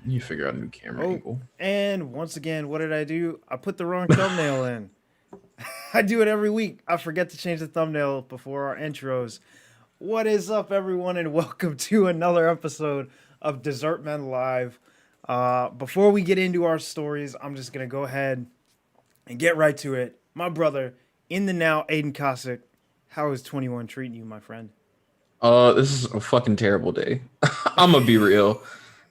You figure out a new camera Oh, angle. and once again, what did I do? I put the wrong thumbnail in. I do it every week. I forget to change the thumbnail before our intros. What is up, everyone, and welcome to another episode of Dessert Men Live. Before we get into our stories, I'm just gonna go ahead and get right to it. My brother, in the now, Aiden Kossick. How is 21 treating you, my friend? This is a fucking terrible day. I'm gonna be real.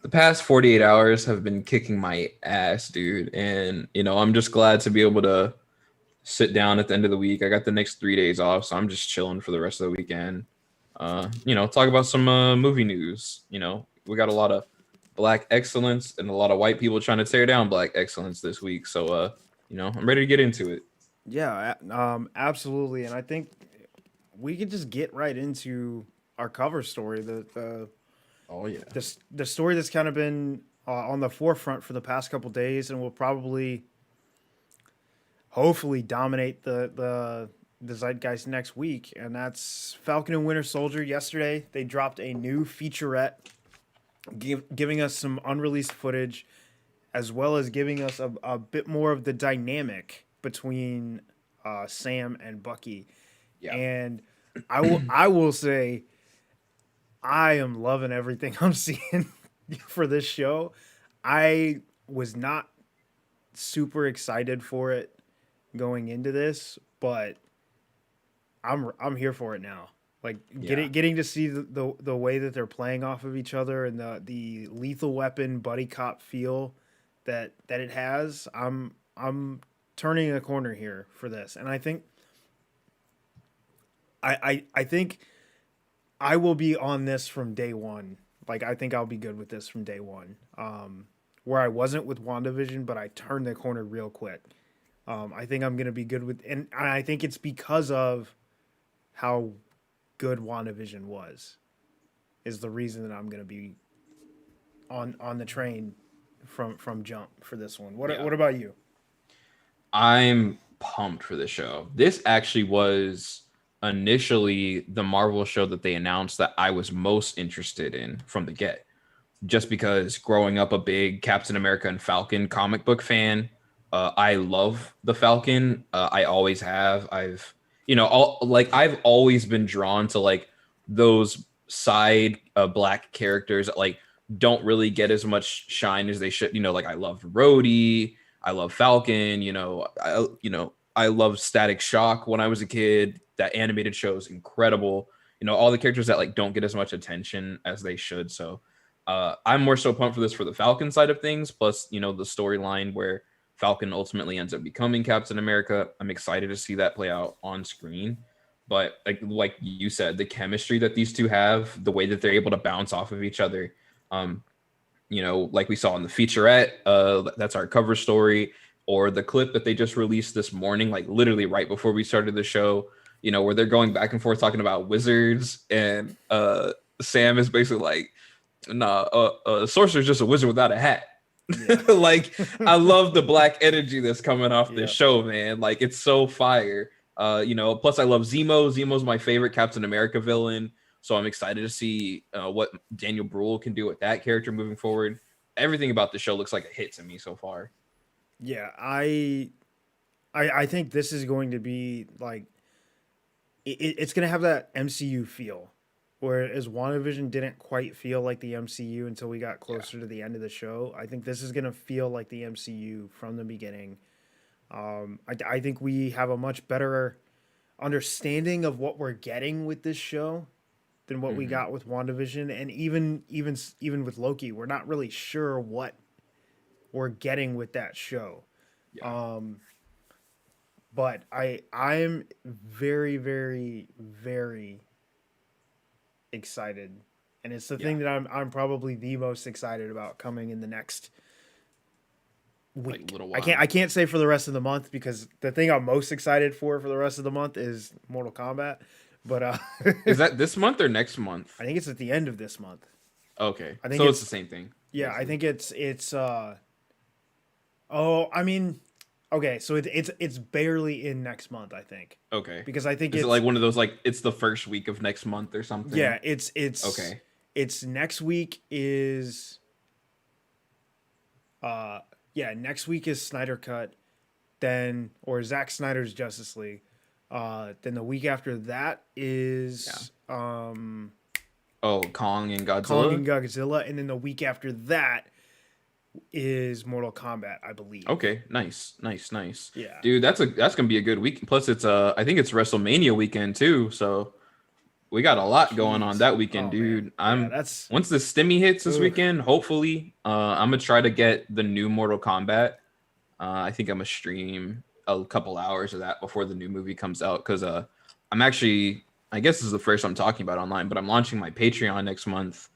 The past 48 hours have been kicking my ass, dude. And, I'm just glad to be able to sit down at the end of the week. I got the next 3 days off, so I'm just chilling for the rest of the weekend. Talk about some movie news. We got a lot of black excellence and a lot of white people trying to tear down black excellence this week. So, I'm ready to get into it. Yeah, absolutely. And I think we could just get right into our cover story. Oh, yeah. The story that's kind of been on the forefront for the past couple days, and will probably, hopefully, dominate the zeitgeist next week. And that's Falcon and Winter Soldier. Yesterday, they dropped a new featurette, giving us some unreleased footage, as well as giving us a bit more of the dynamic between Sam and Bucky. Yeah. And I will say I am loving everything I'm seeing for this show. I was not super excited for it going into this, but I'm here for it now. Like Yeah. getting to see the way that they're playing off of each other, and the Lethal Weapon buddy cop feel that it has. I'm turning a corner here for this, and I think I will be on this from day one. Like, I think I'll be good with this from day one. Where I wasn't with WandaVision, but I turned the corner real quick. I think I'm gonna be good with, and I think it's because of how good WandaVision was, is the reason that I'm gonna be on the train from jump for this one. Yeah. What about you? I'm pumped for the show. This actually was initially the Marvel show that they announced that I was most interested in from the get. Just because growing up a big Captain America and Falcon comic book fan, I love the Falcon. I always have. I've always been drawn to like those side black characters that like don't really get as much shine as they should. Like I love Rhodey, I love Falcon. I love Static Shock when I was a kid. That animated show is incredible. All the characters that like don't get as much attention as they should. So I'm more so pumped for this for the Falcon side of things. Plus, the storyline where Falcon ultimately ends up becoming Captain America. I'm excited to see that play out on screen. But like you said, the chemistry that these two have, the way that they're able to bounce off of each other, um, like we saw in the featurette, that's our cover story, or the clip that they just released this morning, like literally right before we started the show, where they're going back and forth talking about wizards, and Sam is basically like, nah, sorcerer's just a wizard without a hat. Yeah, Like, I love the black energy that's coming off this yeah, show, man. Like, it's so fire. Plus I love Zemo. Zemo's my favorite Captain America villain. So I'm excited to see what Daniel Bruhl can do with that character moving forward. Everything about the show looks like a hit to me so far. yeah. I think this is going to be like it's going to have that MCU feel, whereas WandaVision didn't quite feel like the MCU until we got Yeah. closer to the end of the show. I think this is going to feel like the MCU from the beginning. I think we have a much better understanding of what we're getting with this show than what we Hmm. got with WandaVision, and even with Loki, we're not really sure what we're getting with that show. Yeah. Um, but I'm very very very excited, and it's the Yeah. thing that I'm probably the most excited about coming in the next Like, week. little I can't while. I can't say for the rest of the month, because the thing I'm most excited for the rest of the month is Mortal Kombat. But Is that this month or next month? I think it's at the end of this month. Okay. I think So it's the it's same thing, yeah. I basically. think it's. Oh, I mean, okay, so it's barely in next month, I think, Okay. because I think Is it it's like one of those, like, it's the first week of next month or something? yeah, it's Okay. it's next week is Yeah, next week is Snyder Cut, then or Zack Snyder's Justice League. Then the week after that Yeah. is Oh, Kong and Kong Godzilla. and Godzilla, and then the week after that is Mortal Kombat, I believe. Okay, nice, nice, nice, Yeah. dude. That's gonna be a good week. Plus, it's I think it's WrestleMania weekend too. So we got a lot going on Jeez. that weekend, Oh man. dude. Yeah, I'm that's once the stimmy hits this ugh. weekend, hopefully, I'm gonna try to get the new Mortal Kombat. I think I'm gonna stream a couple hours of that before the new movie comes out because I'm actually, I guess this is the first I'm talking about online, but I'm launching my Patreon next month,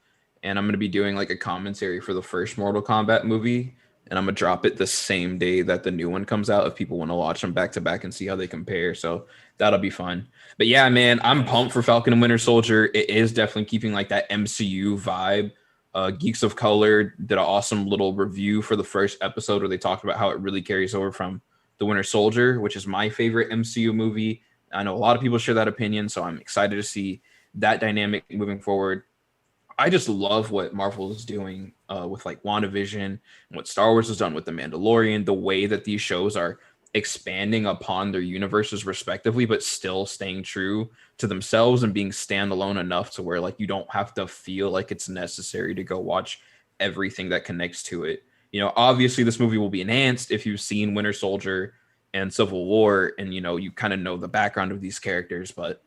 and I'm gonna be doing like a commentary for the first Mortal Kombat movie, and I'm gonna drop it the same day that the new one comes out if people want to watch them back to back and see how they compare. So that'll be fun. But yeah, man, I'm Nice. pumped for Falcon and Winter Soldier. It is definitely keeping like that MCU vibe. Geeks of Color did an awesome little review for the first episode where they talked about how it really carries over from The Winter Soldier, which is my favorite MCU movie. I know a lot of people share that opinion, so I'm excited to see that dynamic moving forward. I just love what Marvel is doing with like WandaVision and what Star Wars has done with The Mandalorian, the way that these shows are expanding upon their universes respectively, but still staying true to themselves and being standalone enough to where like you don't have to feel like it's necessary to go watch everything that connects to it. You know, obviously this movie will be enhanced if you've seen Winter Soldier and Civil War and you kind of know the background of these characters, but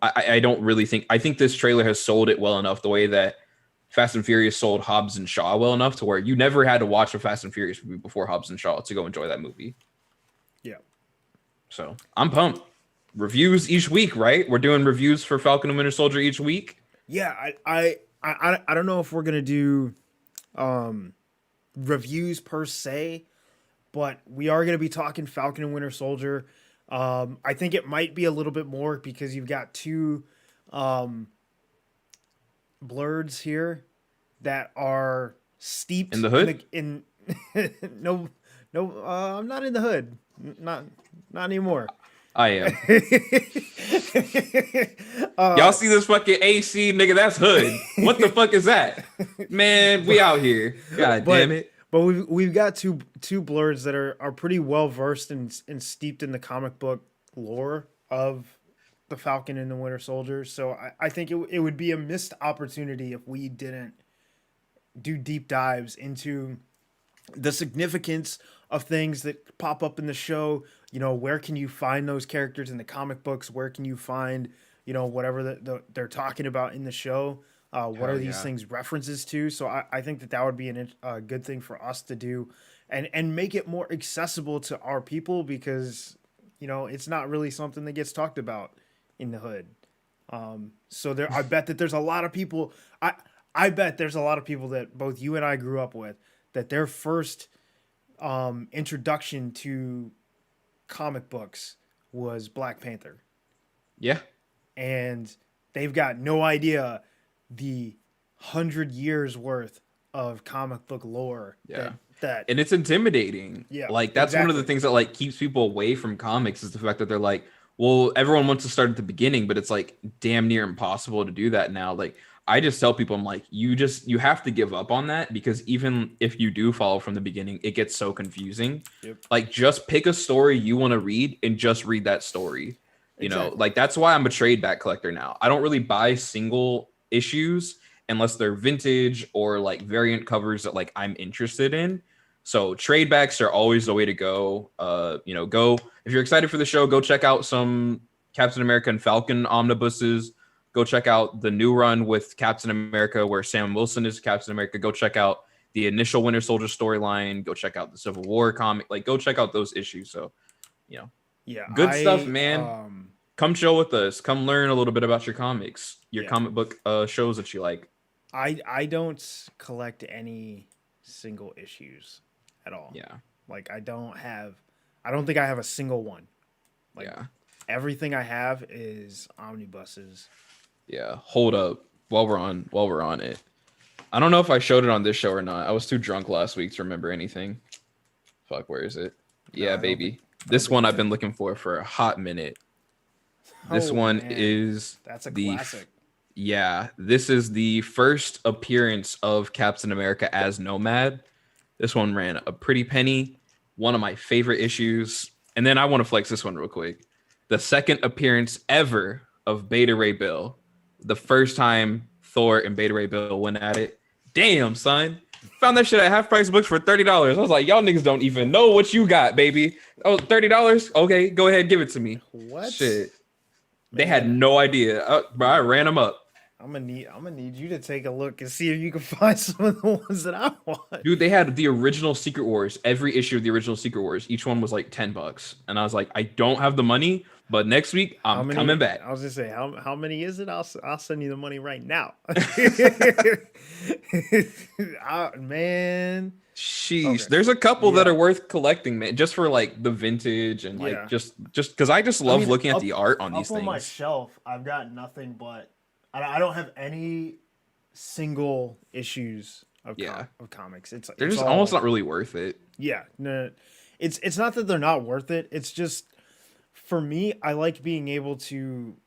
I don't really think I think this trailer has sold it well enough the way that Fast and Furious sold Hobbs and Shaw well enough to where you never had to watch a Fast and Furious movie before Hobbs and Shaw to go enjoy that movie. Yeah. So I'm pumped. Reviews each week, right? We're doing reviews for Falcon and Winter Soldier each week. Yeah, I don't know if we're gonna do um reviews per se, but we are gonna be talking Falcon and Winter Soldier. I think it might be a little bit more because you've got two um blurs here that are In steeped the in hood? the in no no I'm not in the hood. Not not anymore. I am. Y'all uh see this fucking AC, nigga? That's hood. What the fuck is that? Man, we out here. God damn but it. we've got two blurs that are pretty well versed and steeped in the comic book lore of the Falcon and the Winter Soldier. So I think it would be a missed opportunity if we didn't do deep dives into the significance of things that pop up in the show. You know, where can you find those characters in the comic books? Where can you find, whatever they're talking about in the show? What are Hell these yeah. things references to? So I think that would be a good thing for us to do, and make it more accessible to our people because it's not really something that gets talked about in the hood. So I bet that there's a lot of people. I bet there's a lot of people that both you and I grew up with that their first introduction to comic books was Black Panther, Yeah. and they've got no idea the 100 years worth of comic book lore Yeah. that And it's intimidating. yeah, Like that's one of the exactly. things that like keeps people away from comics is the fact that they're like, well, everyone wants to start at the beginning, but it's like damn near impossible to do that now. Like I just tell people I'm like, you have to give up on that because even if you do follow from the beginning, it gets so confusing. Yep. Like just pick a story you want to read and just read that story. Exactly. Like that's why I'm a trade back collector now. I don't really buy single issues unless they're vintage or like variant covers that like I'm interested in. So trade backs are always the way to go. Go if you're excited for the show, go check out some Captain America and Falcon omnibuses. Go check out the new run with Captain America where Sam Wilson is Captain America. Go check out the initial Winter Soldier storyline. Go check out the Civil War comic. Like go check out those issues. So, you know, Yeah, good stuff, man. Come chill with us. Come learn a little bit about your comics, your yeah, comic book shows that you like. I don't collect any single issues at all. Yeah. Like I don't think I have a single one. Like Yeah. everything I have is omnibuses. Yeah. Hold up. While we're on it. I don't know if I showed it on this show or not. I was too drunk last week to remember anything. Fuck, where is it? No, Yeah, baby. I don't This think one you I've did. been looking for a hot minute. This Oh one man, is that's a the classic. yeah, this is the first appearance of Captain America as Nomad. This one ran a pretty penny. One of my favorite issues. And then I want to flex this one real quick. The second appearance ever of Beta Ray Bill. The first time Thor and Beta Ray Bill went at it. Damn, son. Found that shit at half price books for $30. I was like, y'all niggas don't even know what you got, baby. Oh, $30? Okay, go ahead, give it to me. What? Shit. They had no idea. Bro, I ran them up. I'm gonna need you to take a look and see if you can find some of the ones that I want. Dude, they had the original Secret Wars, every issue of the original Secret Wars. Each one was like $10. And I was like, I don't have the money, but next week I'm coming back. I was gonna say, how many is it? I'll send you the money right now. Man. Sheesh. Okay. There's a couple that are worth collecting, man, just for like the vintage and like just because I just love looking at the art on these things. On my shelf, I've got nothing but I don't have any single issues of comics. They're just almost not really worth it. Yeah, no, it's not that they're not worth it. It's just for me, I like being able to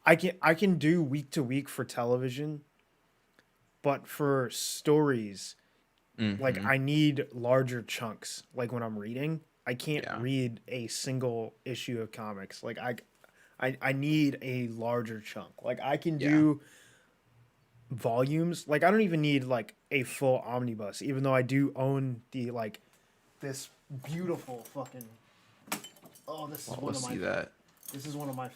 I can do week to week for television, but for stories, like I need larger chunks. Like when I'm reading, I can't read a single issue of comics. Like I need a larger chunk. Like I can do volumes. Like I don't even need like a full omnibus, even though I do own the like this beautiful fucking. Oh, this is one of my. This is one of my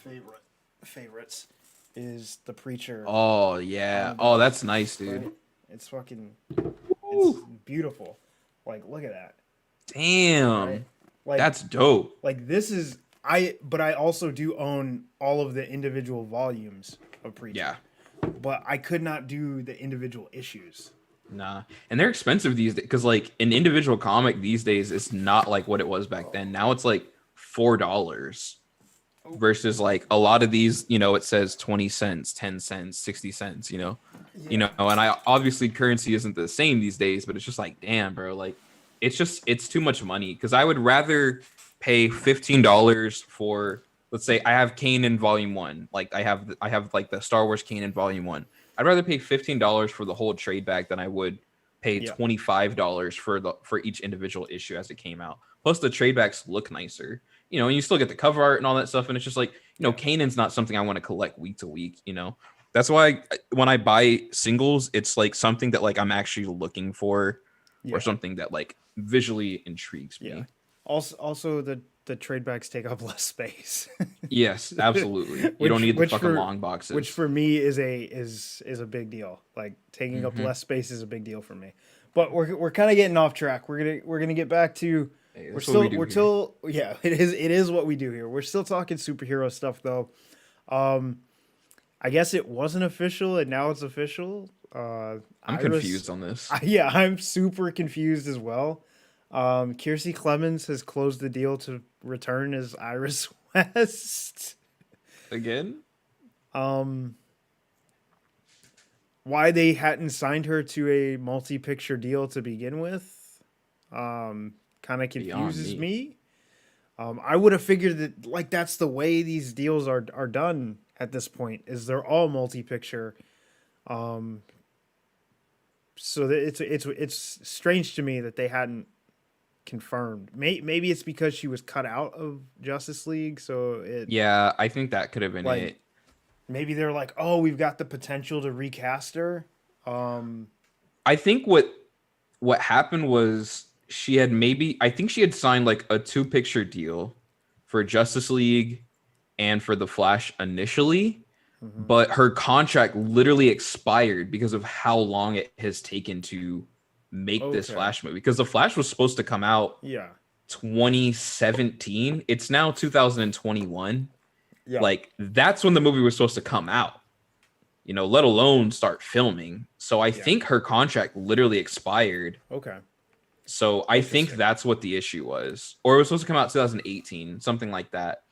favorites. Is The Preacher? Oh yeah. Oh, that's nice, dude. Right? It's fucking. It's beautiful. Like look at that. Damn. Right? Like that's dope. Like this is. But I also do own all of the individual volumes of Preacher. Yeah. But I could not do the individual issues. Nah. And they're expensive these days because like an individual comic these days is not like what it was back then. Now it's like $4 versus like a lot of these, you know, it says 20 cents, 10 cents, 60 cents, you know. Yeah. You know, and I obviously currency isn't the same these days, but it's just like, damn, bro, like it's too much money because I would rather pay $15 for, let's say I have Kanan Volume 1. Like I have like the Star Wars Kanan Volume 1. I'd rather pay $15 for the whole trade bag than I would pay $25 for each individual issue as it came out. Plus the trade backs look nicer. You know, and you still get the cover art and all that stuff. And it's just like, you know, Kanan's not something I want to collect week to week, you know. That's why when I buy singles, it's like something that like I'm actually looking for or something that like visually intrigues me. Yeah. Also, the trade backs take up less space. Yes, absolutely. You don't need the fucking long boxes. Which for me is a big deal. Like taking up less space is a big deal for me. But we're kind of getting off track. We're gonna get back to. Hey, it is what we do here. We're still talking superhero stuff though. I guess it wasn't official and now it's official. I'm confused on this. I'm super confused as well. Kiersey Clemons has closed the deal to return as Iris West. Again? Why they hadn't signed her to a multi-picture deal to begin with, kind of confuses me. I would have figured that like that's the way these deals are done at this point. Is they're all multi-picture. So it's strange to me that they hadn't confirmed. Maybe it's because she was cut out of Justice League, so I think that could have been like, it. Maybe they're like, oh, we've got the potential to recast her. I think what happened was I think she had signed like a 2-picture deal for Justice League and for the Flash initially, but her contract literally expired because of how long it has taken to make this Flash movie, because the Flash was supposed to come out 2017. It's now 2021. Like that's when the movie was supposed to come out, you know, let alone start filming. So I think her contract literally expired. So I think that's what the issue was, or it was supposed to come out 2018, something like that,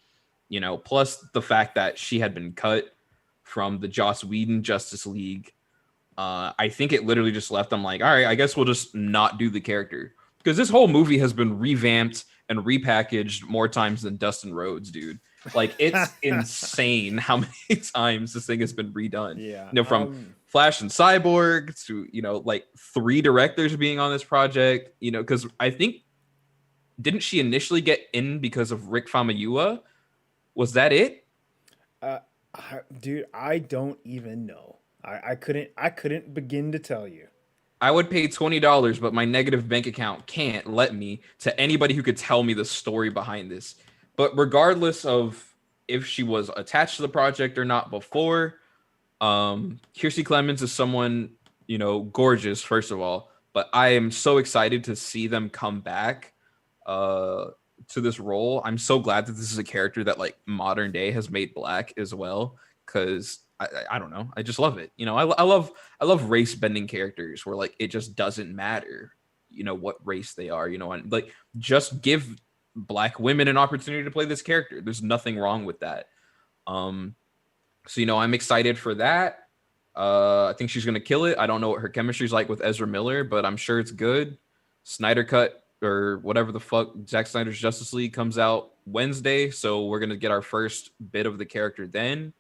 you know, plus the fact that she had been cut from the Joss Whedon Justice League. I think it literally just left them like, all right, I guess we'll just not do the character, because this whole movie has been revamped and repackaged more times than Dustin Rhodes, dude. Like it's insane how many times this thing has been redone. Yeah. From Flash and Cyborg to like 3 directors being on this project. Because I think didn't she initially get in because of Rick Famuyiwa? Was that it? Uh, Dude, I don't even know. I couldn't begin to tell you. I would pay $20, but my negative bank account can't let me to anybody who could tell me the story behind this. But regardless of if she was attached to the project or not before, Kiersey Clemons is someone, gorgeous, first of all. But I am so excited to see them come back to this role. I'm so glad that this is a character that like modern day has made black as well, because I don't know, I just love it. I love race bending characters where like it just doesn't matter what race they are, and like just give black women an opportunity to play this character. There's nothing wrong with that. So I'm excited for that. I think she's gonna kill it. I don't know what her chemistry's like with Ezra Miller, but I'm sure it's good. Snyder Cut or whatever the fuck, Zack Snyder's Justice League comes out Wednesday, so we're gonna get our first bit of the character then.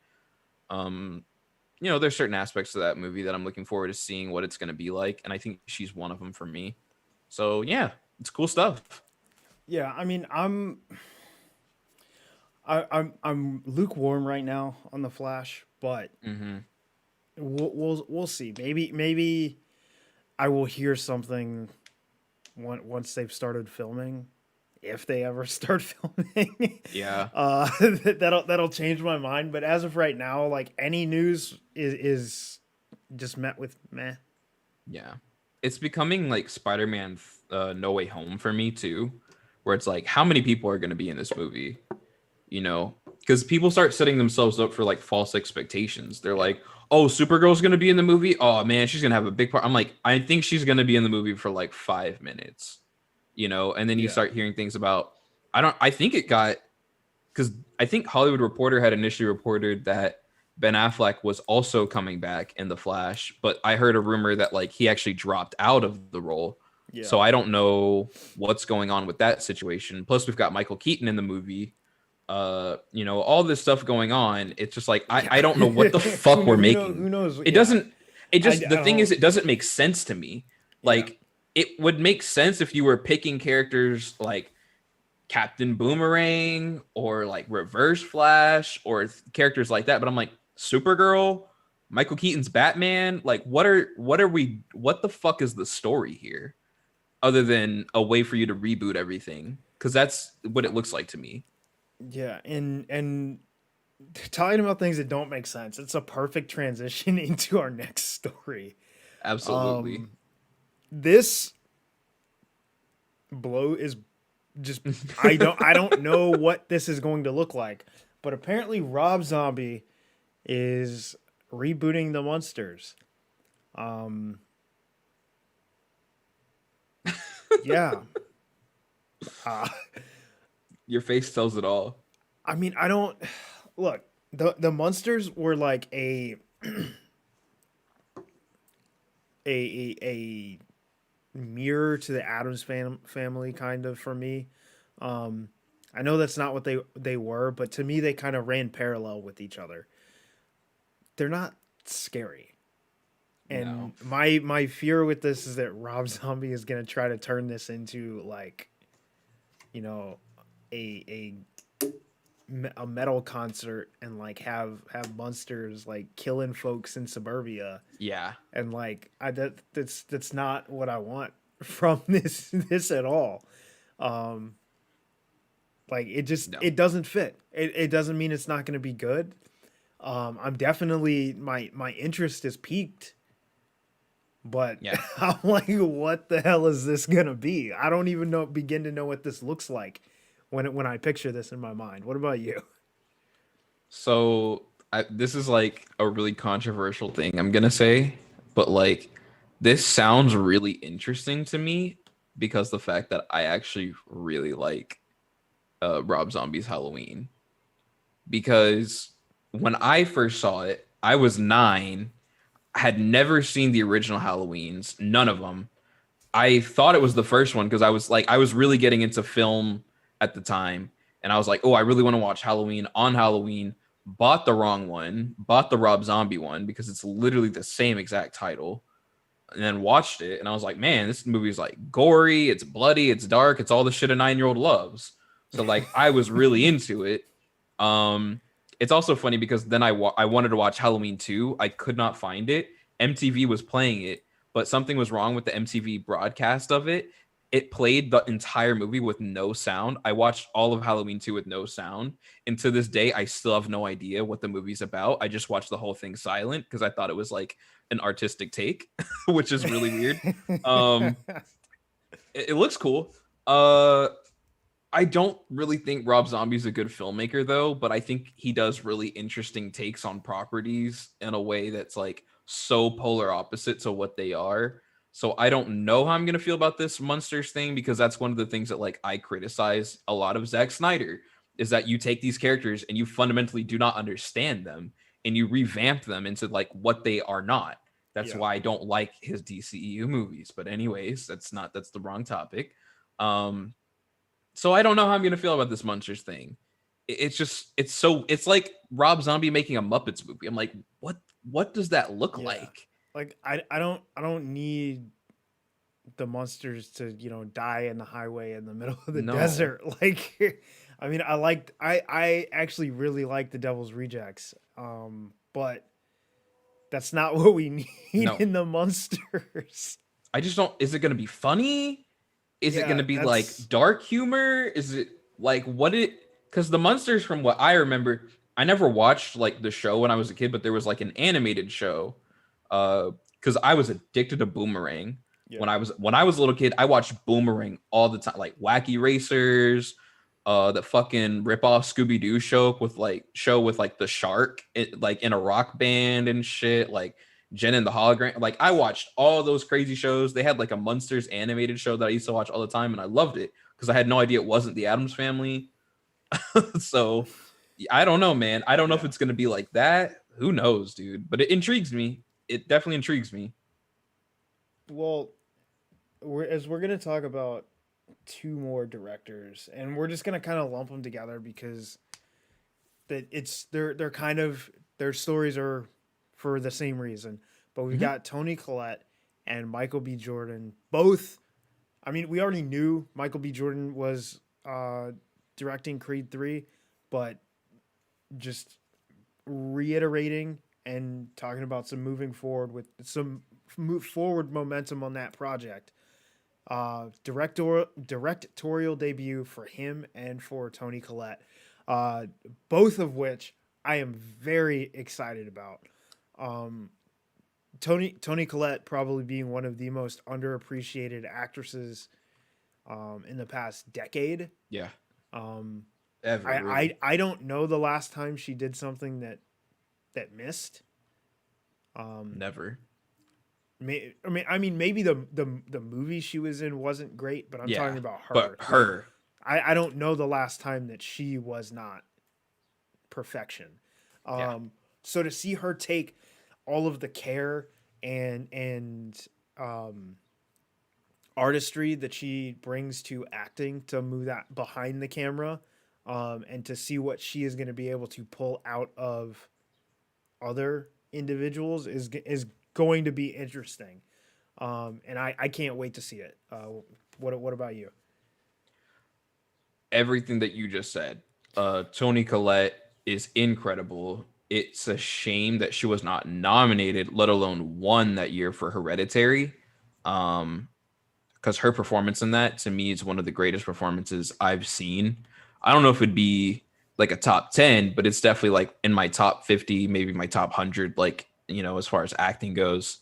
There's certain aspects to that movie that I'm looking forward to seeing what it's gonna be like, and I think she's one of them for me. So yeah, it's cool stuff. Yeah, I mean, I'm lukewarm right now on the Flash, but Mm-hmm. we'll see. Maybe I will hear something once they've started filming, if they ever start filming. Yeah. That'll change my mind. But as of right now, like any news is just met with meh. Yeah. It's becoming like Spider-Man No Way Home for me too, where it's like, how many people are going to be in this movie? Because people start setting themselves up for like false expectations. They're like, oh, Supergirl's going to be in the movie. Oh man, she's going to have a big part. I'm like, I think she's going to be in the movie for like 5 minutes, and then you start hearing things about, I think it got, because I think Hollywood Reporter had initially reported that Ben Affleck was also coming back in The Flash, but I heard a rumor that like he actually dropped out of the role. Yeah. So I don't know what's going on with that situation. Plus we've got Michael Keaton in the movie. All this stuff going on. It's just like I don't know what the fuck we're making. Who knows? It doesn't. It just the thing is, it doesn't make sense to me. Like it would make sense if you were picking characters like Captain Boomerang or like Reverse Flash or characters like that. But I'm like, Supergirl, Michael Keaton's Batman. Like, what the fuck is the story here? Other than a way for you to reboot everything, because that's what it looks like to me. Yeah, and talking about things that don't make sense, it's a perfect transition into our next story. Absolutely. This blow is just I don't know what this is going to look like, but apparently Rob Zombie is rebooting the Munsters. Yeah. Your face tells it all. I mean, I don't look. The Munsters were like a mirror to the Addams family, kind of, for me. I know that's not what they were, but to me, they kind of ran parallel with each other. They're not scary. And no. my fear with this is that Rob Zombie is gonna try to turn this into like, a metal concert and like have monsters like killing folks in suburbia. Yeah. And like that's not what I want from this at all. Like it just it doesn't fit. It doesn't mean it's not going to be good. I'm definitely my interest is piqued. But I'm like, what the hell is this gonna be? I don't even begin to know what this looks like when I picture this in my mind. What about you? So this is like a really controversial thing I'm gonna say, but like this sounds really interesting to me because the fact that I actually really like Rob Zombie's Halloween. Because when I first saw it, I was 9. I had never seen the original Halloweens, none of them. I thought it was the first one because I was really getting into film at the time. and I was like, oh, I really want to watch Halloween on Halloween. Bought the wrong one, bought the Rob Zombie one because it's literally the same exact title, and then watched it, and I was like, man, this movie is like gory, it's bloody, it's dark, it's all the shit a 9-year-old loves. So like I was really into it. It's also funny because then I wanted to watch Halloween 2. I could not find it. MTV was playing it, but something was wrong with the MTV broadcast of it. It played the entire movie with no sound. I watched all of Halloween 2 with no sound. And to this day, I still have no idea what the movie's about. I just watched the whole thing silent because I thought it was like an artistic take, which is really weird. It looks cool. I don't really think Rob Zombie's a good filmmaker though, but I think he does really interesting takes on properties in a way that's like so polar opposite to what they are. So I don't know how I'm gonna feel about this Munsters thing, because that's one of the things that like I criticize a lot of Zack Snyder, is that you take these characters and you fundamentally do not understand them and you revamp them into like what they are not. That's why I don't like his DCEU movies. But anyways, that's the wrong topic. So I don't know how I'm gonna feel about this Munsters thing. It's like Rob Zombie making a Muppets movie. I'm like, what does that look like? Like I don't need the monsters to, die in the highway in the middle of the desert. Like I mean, I actually really like The Devil's Rejects. But that's not what we need in the monsters. I just don't. Is it going to be funny? Is it going to be like that's dark humor? Is it like what it? Because the Munsters, from what I remember, I never watched like the show when I was a kid, but there was like an animated show. Because I was addicted to Boomerang. When I was a little kid, I watched Boomerang all the time, like Wacky Racers, the fucking rip-off Scooby-Doo show with like the shark, like in a rock band and shit, like Jen and the Hologram. Like I watched all those crazy shows. They had like a Munsters animated show that I used to watch all the time, and I loved it because I had no idea it wasn't the Addams Family. So I don't know, man. I don't know if it's gonna be like that. Who knows, dude? But it intrigues me. It definitely intrigues me. Well, we're going to talk about two more directors, and we're just going to kind of lump them together because they're kind of, their stories are for the same reason. But we've got Toni Collette and Michael B. Jordan. Both, I mean, we already knew Michael B. Jordan was directing Creed 3, but just reiterating and talking about some moving forward with some forward momentum on that project. Directorial debut for him and for Toni Collette, both of which I am very excited about. Toni Collette probably being one of the most underappreciated actresses in the past decade. Yeah. Ever. I don't know the last time she did something that missed. Never. I mean, maybe the movie she was in wasn't great, but I'm talking about her. But her, I don't know the last time that she was not perfection. So to see her take all of the care and artistry that she brings to acting to move that behind the camera, and to see what she is going to be able to pull out of other individuals is going to be interesting. And I can't wait to see it. What about you? Everything that you just said. Toni Collette is incredible. It's a shame that she was not nominated, let alone won that year for Hereditary. Because her performance in that, to me, is one of the greatest performances I've seen. I don't know if it'd be like a top 10, but it's definitely like in my top 50, maybe my top 100, like, as far as acting goes.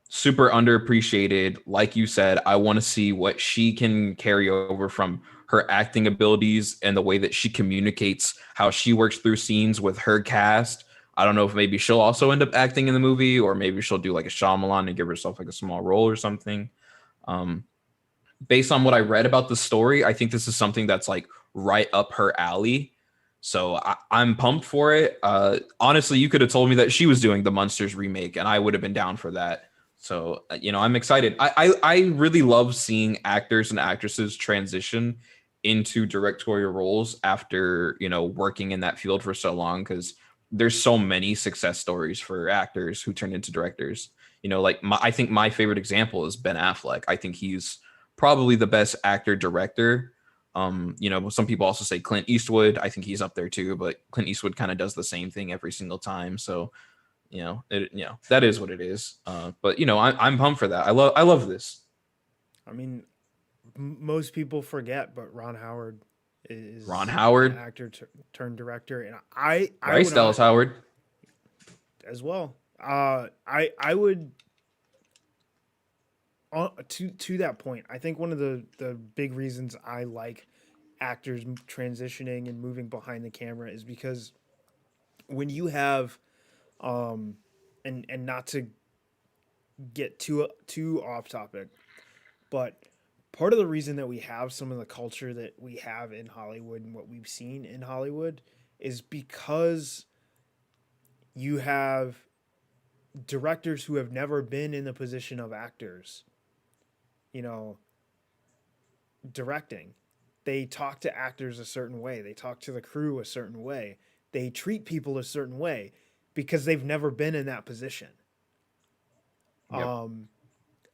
Super underappreciated. Like you said, I want to see what she can carry over from her acting abilities and the way that she communicates, how she works through scenes with her cast. I don't know if maybe she'll also end up acting in the movie, or maybe she'll do like a Shyamalan and give herself like a small role or something. Based on what I read about the story, I think this is something that's like right up her alley. So I'm pumped for it. Honestly, you could have told me that she was doing the Munsters remake and I would have been down for that. So, I'm excited. I really love seeing actors and actresses transition into directorial roles after, working in that field for so long, because there's so many success stories for actors who turn into directors. Like I think my favorite example is Ben Affleck. I think he's probably the best actor director. Some people also say Clint Eastwood. I think he's up there too, but Clint Eastwood kind of does the same thing every single time. So, that is what it is. But I'm pumped for that. I love this. I mean, most people forget, but Ron Howard Ron is an Howard, actor turned director, and I Bryce would Dallas Howard. as well. I would to that point. I think one of the big reasons I like actors transitioning and moving behind the camera is because when you have um and not to get too off topic, but part of the reason that we have some of the culture that we have in Hollywood and what we've seen in Hollywood is because you have directors who have never been in the position of actors, you know, directing. They talk to actors a certain way, they talk to the crew a certain way, they treat people a certain way because they've never been in that position. Yep.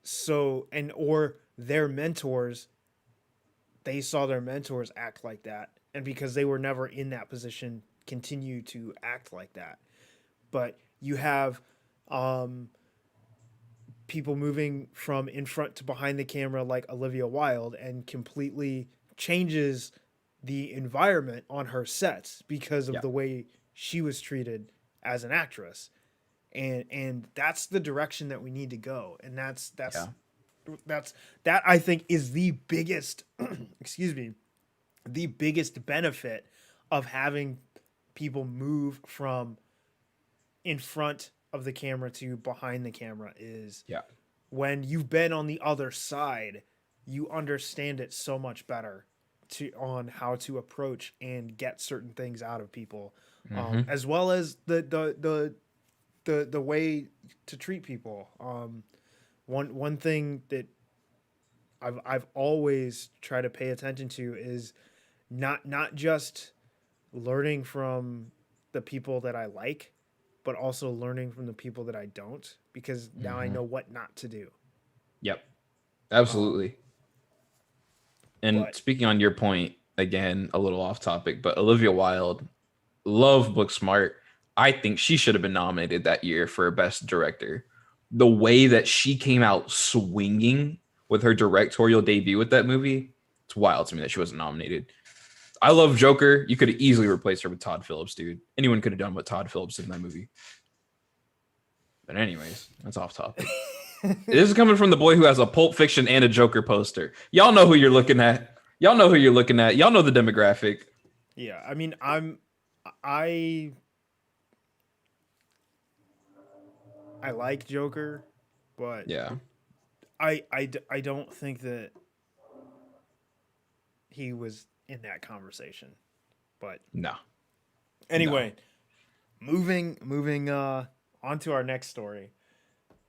So, and or their mentors, they saw their mentors act like that, and because they were never in that position, continue to act like that. But you have um, people moving from in front to behind the camera like Olivia Wilde and completely changes the environment on her sets because of Yep. the way she was treated as an actress. And that's the direction that we need to go. And Yeah. that's that I think is the biggest excuse me, the biggest benefit of having people move from in front of the camera to behind the camera is Yeah. when you've been on the other side, you understand it so much better to on how to approach and get certain things out of people, Mm-hmm. as well as the way to treat people. One thing that I've always tried to pay attention to is not just learning from the people that I like, but also learning from the people that I don't, because now I Mm-hmm. know what not to do. Yep. Um, Absolutely. And but speaking on your point, again, a little off topic, but Olivia Wilde, love Booksmart. I think she should have been nominated that year for Best Director. The way that she came out swinging with her directorial debut with that movie, it's wild to me that she wasn't nominated. I love Joker. You could have easily replaced her with Todd Phillips, dude. Anyone could have done what Todd Phillips did in that movie. But anyways, that's off topic. This is coming from the boy who has a Pulp Fiction and a Joker poster. Y'all know who you're looking at. Y'all know who you're looking at. Y'all know the demographic. yeah, I mean, I I like Joker, but Yeah. I don't think that he was in that conversation. But No. No. anyway, moving on to our next story.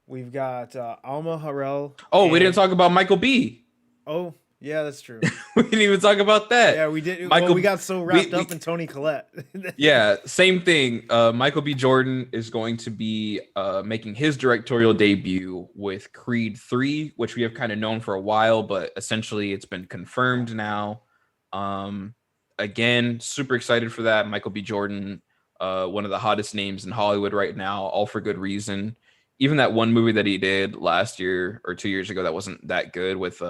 We've got Alma Harrell Oh, we didn't and talk about Michael B. oh yeah, that's true. We didn't even talk about Yeah, that. we did. Well, we Michael, got so we, wrapped we up in Toni Collette. yeah, same thing. Michael B. Jordan is going to be making his directorial debut with Creed 3, which we have kind of known for a while, but essentially it's been confirmed now. Um, Again, super excited for that. Michael B. Jordan, one of the hottest names in Hollywood right now, all for good reason. Even that one movie that he did last year or 2 years ago that wasn't that good with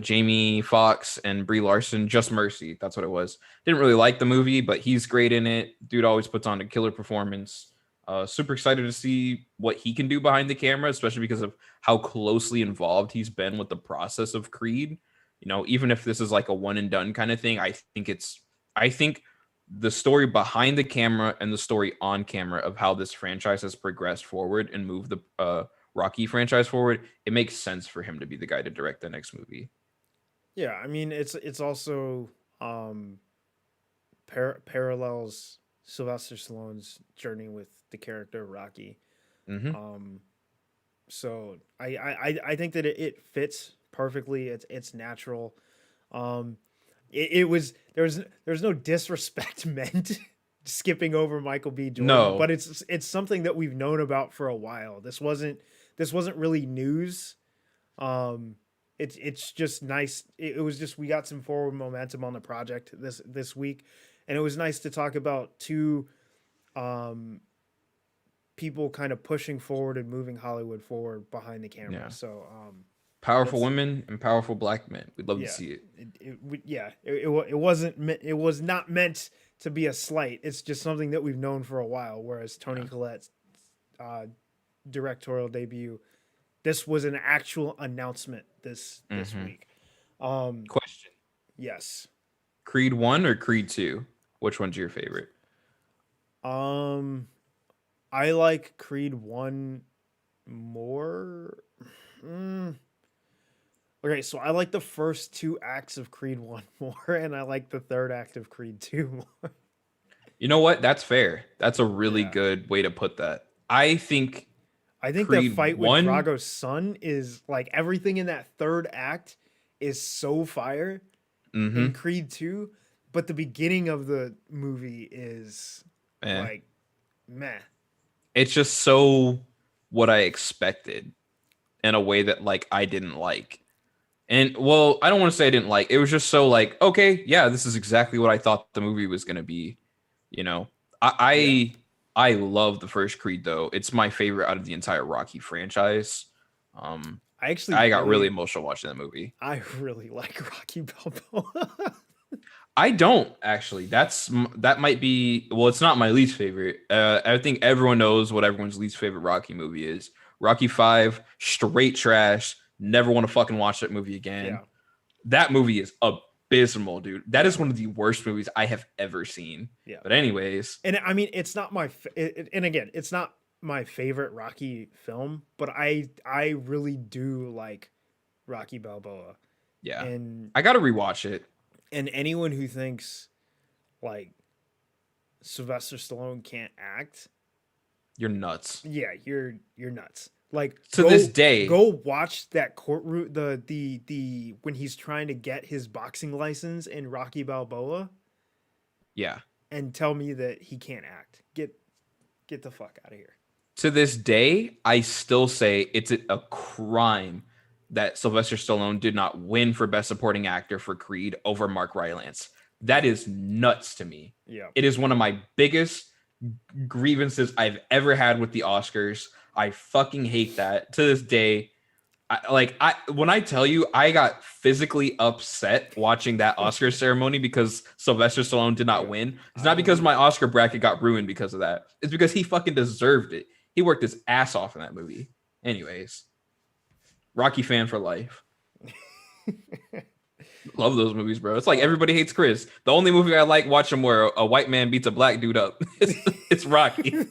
Jamie Foxx and Brie Larson, Just Mercy. That's what it was. Didn't really like the movie, but he's great in it. Dude always puts on a killer performance. Super excited to see what he can do behind the camera, especially because of how closely involved he's been with the process of Creed. Even if this is like a one and done kind of thing, I think the story behind the camera and the story on camera of how this franchise has progressed forward and moved the Rocky franchise forward, it makes sense for him to be the guy to direct the next movie. Yeah, I mean it's also um parallels Sylvester Stallone's journey with the character Rocky. Mm-hmm. Um, so I think that it fits perfectly. It's natural. Um, it was there's no disrespect meant skipping over Michael B. Jordan, No. but it's something that we've known about for a while. This wasn't really news. Um, it's just nice. It was just we got some forward momentum on the project this week, and it was nice to talk about two um people kind of pushing forward and moving Hollywood forward behind the camera. Yeah. So Powerful that's women and powerful black men. We'd love to yeah, see it. it wasn't it was not meant to be a slight. It's just something that we've known for a while. Whereas Toni Yeah. Collette's uh, directorial debut, this was an actual announcement this Mm-hmm. week. Um, Question. yes. Creed 1 or Creed 2? Which one's your favorite? Um, I like Creed one more. Mm. Okay, so I like the first two acts of Creed one more, and I like the third act of Creed two more. You know what? That's fair. That's a really Yeah. good way to put that. I think I think the Creed fight with 1, Drago's son is like everything in that third act is so fire in mm-hmm, Creed 2, but the beginning of the movie is man, like meh. it's just so what I expected in a way that like I didn't like. And well, I don't want to say I didn't like. It was just so like, okay, yeah, this is exactly what I thought the movie was gonna be. You know, Yeah. I love the first Creed though. It's my favorite out of the entire Rocky franchise. Um, I actually I got really really emotional watching that movie. I really like Rocky Balboa. I don't actually. That might be. Well, it's not my least favorite. I think everyone knows what everyone's least favorite Rocky movie is. Rocky 5, straight trash. Never want to fucking watch that movie again. Yeah. That movie is abysmal, dude. That Yeah. is one of the worst movies I have ever seen. Yeah. But anyways, And I mean, it's not my and again, it's not my favorite Rocky film, but I really do like Rocky Balboa. yeah, And I gotta rewatch it. anyone who thinks like Sylvester Stallone can't act, You're nuts. yeah, you're nuts. Like To this day, go watch that courtroom the when he's trying to get his boxing license in Rocky Balboa yeah. and tell me that he can't act. Get the fuck out of here. To this day, I still say it's a crime that Sylvester Stallone did not win for Best Supporting Actor for Creed over Mark Rylance. That is nuts to me. Yeah. It is one of my biggest grievances I've ever had with the Oscars. I fucking hate that. To this day, when I tell you I got physically upset watching that Oscar ceremony because Sylvester Stallone did not win. It's not because my Oscar bracket got ruined because of that. It's because he fucking deserved it. He worked his ass off in that movie. Anyways, Rocky fan for life. Love those movies, bro. It's like Everybody Hates Chris. The only movie I like watching where a white man beats a black dude up. It's Rocky.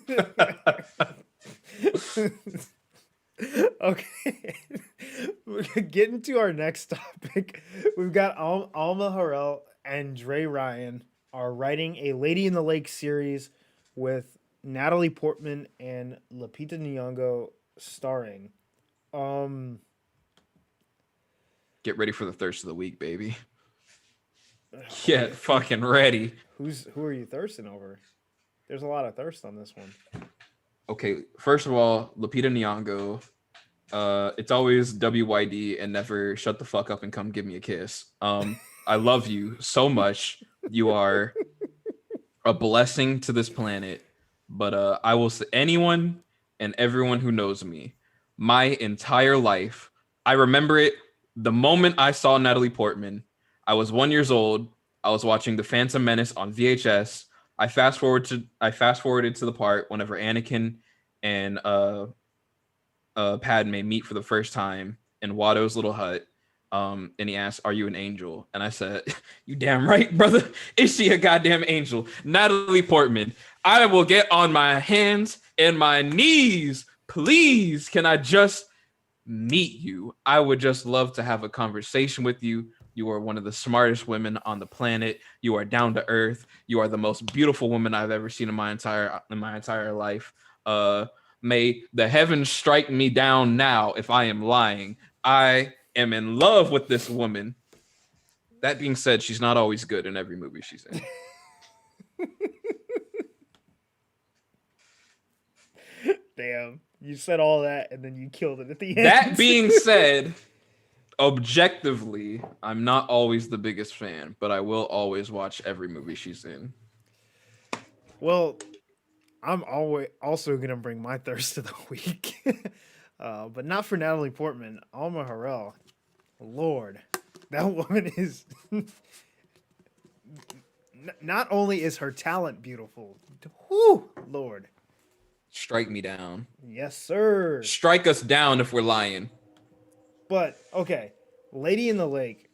Okay. We're getting to our next topic. We've got Alma Harrell and Dre Ryan are writing a Lady in the Lake series with Natalie Portman and Lupita Nyong'o starring. Get ready for the thirst of the week, baby. Get fucking ready. Who are you thirsting over? There's a lot of thirst on this one. Okay, first of all, Lupita Nyong'o. It's always WYD and never shut the fuck up and come give me a kiss. I love you so much. You are a blessing to this planet. But I will say anyone and everyone who knows me, my entire life, I remember it the moment I saw Natalie Portman. I was 1 year old. I was watching The Phantom Menace on VHS. I fast forwarded to the part whenever Anakin and Padme meet for the first time in Watto's little hut. And he asked, "Are you an angel?" And I said, "You damn right, brother. Is she a goddamn angel?" Natalie Portman. I will get on my hands and my knees. Please, can I just meet you? I would just love to have a conversation with you. You are one of the smartest women on the planet. You are down to earth. You are the most beautiful woman I've ever seen in my entire life. May the heavens strike me down now if I am lying. I am in love with this woman. That being said, she's not always good in every movie she's in. Damn, you said all that and then you killed it at the end. That being said, objectively, I'm not always the biggest fan, but I will always watch every movie she's in. Well, I'm always also gonna bring my thirst of the week, but not for Natalie Portman. Alma Harrell, Lord, that woman is. Not only is her talent beautiful, whoo, Lord. Strike me down. Yes, sir. Strike us down if we're lying. But okay, Lady in the Lake.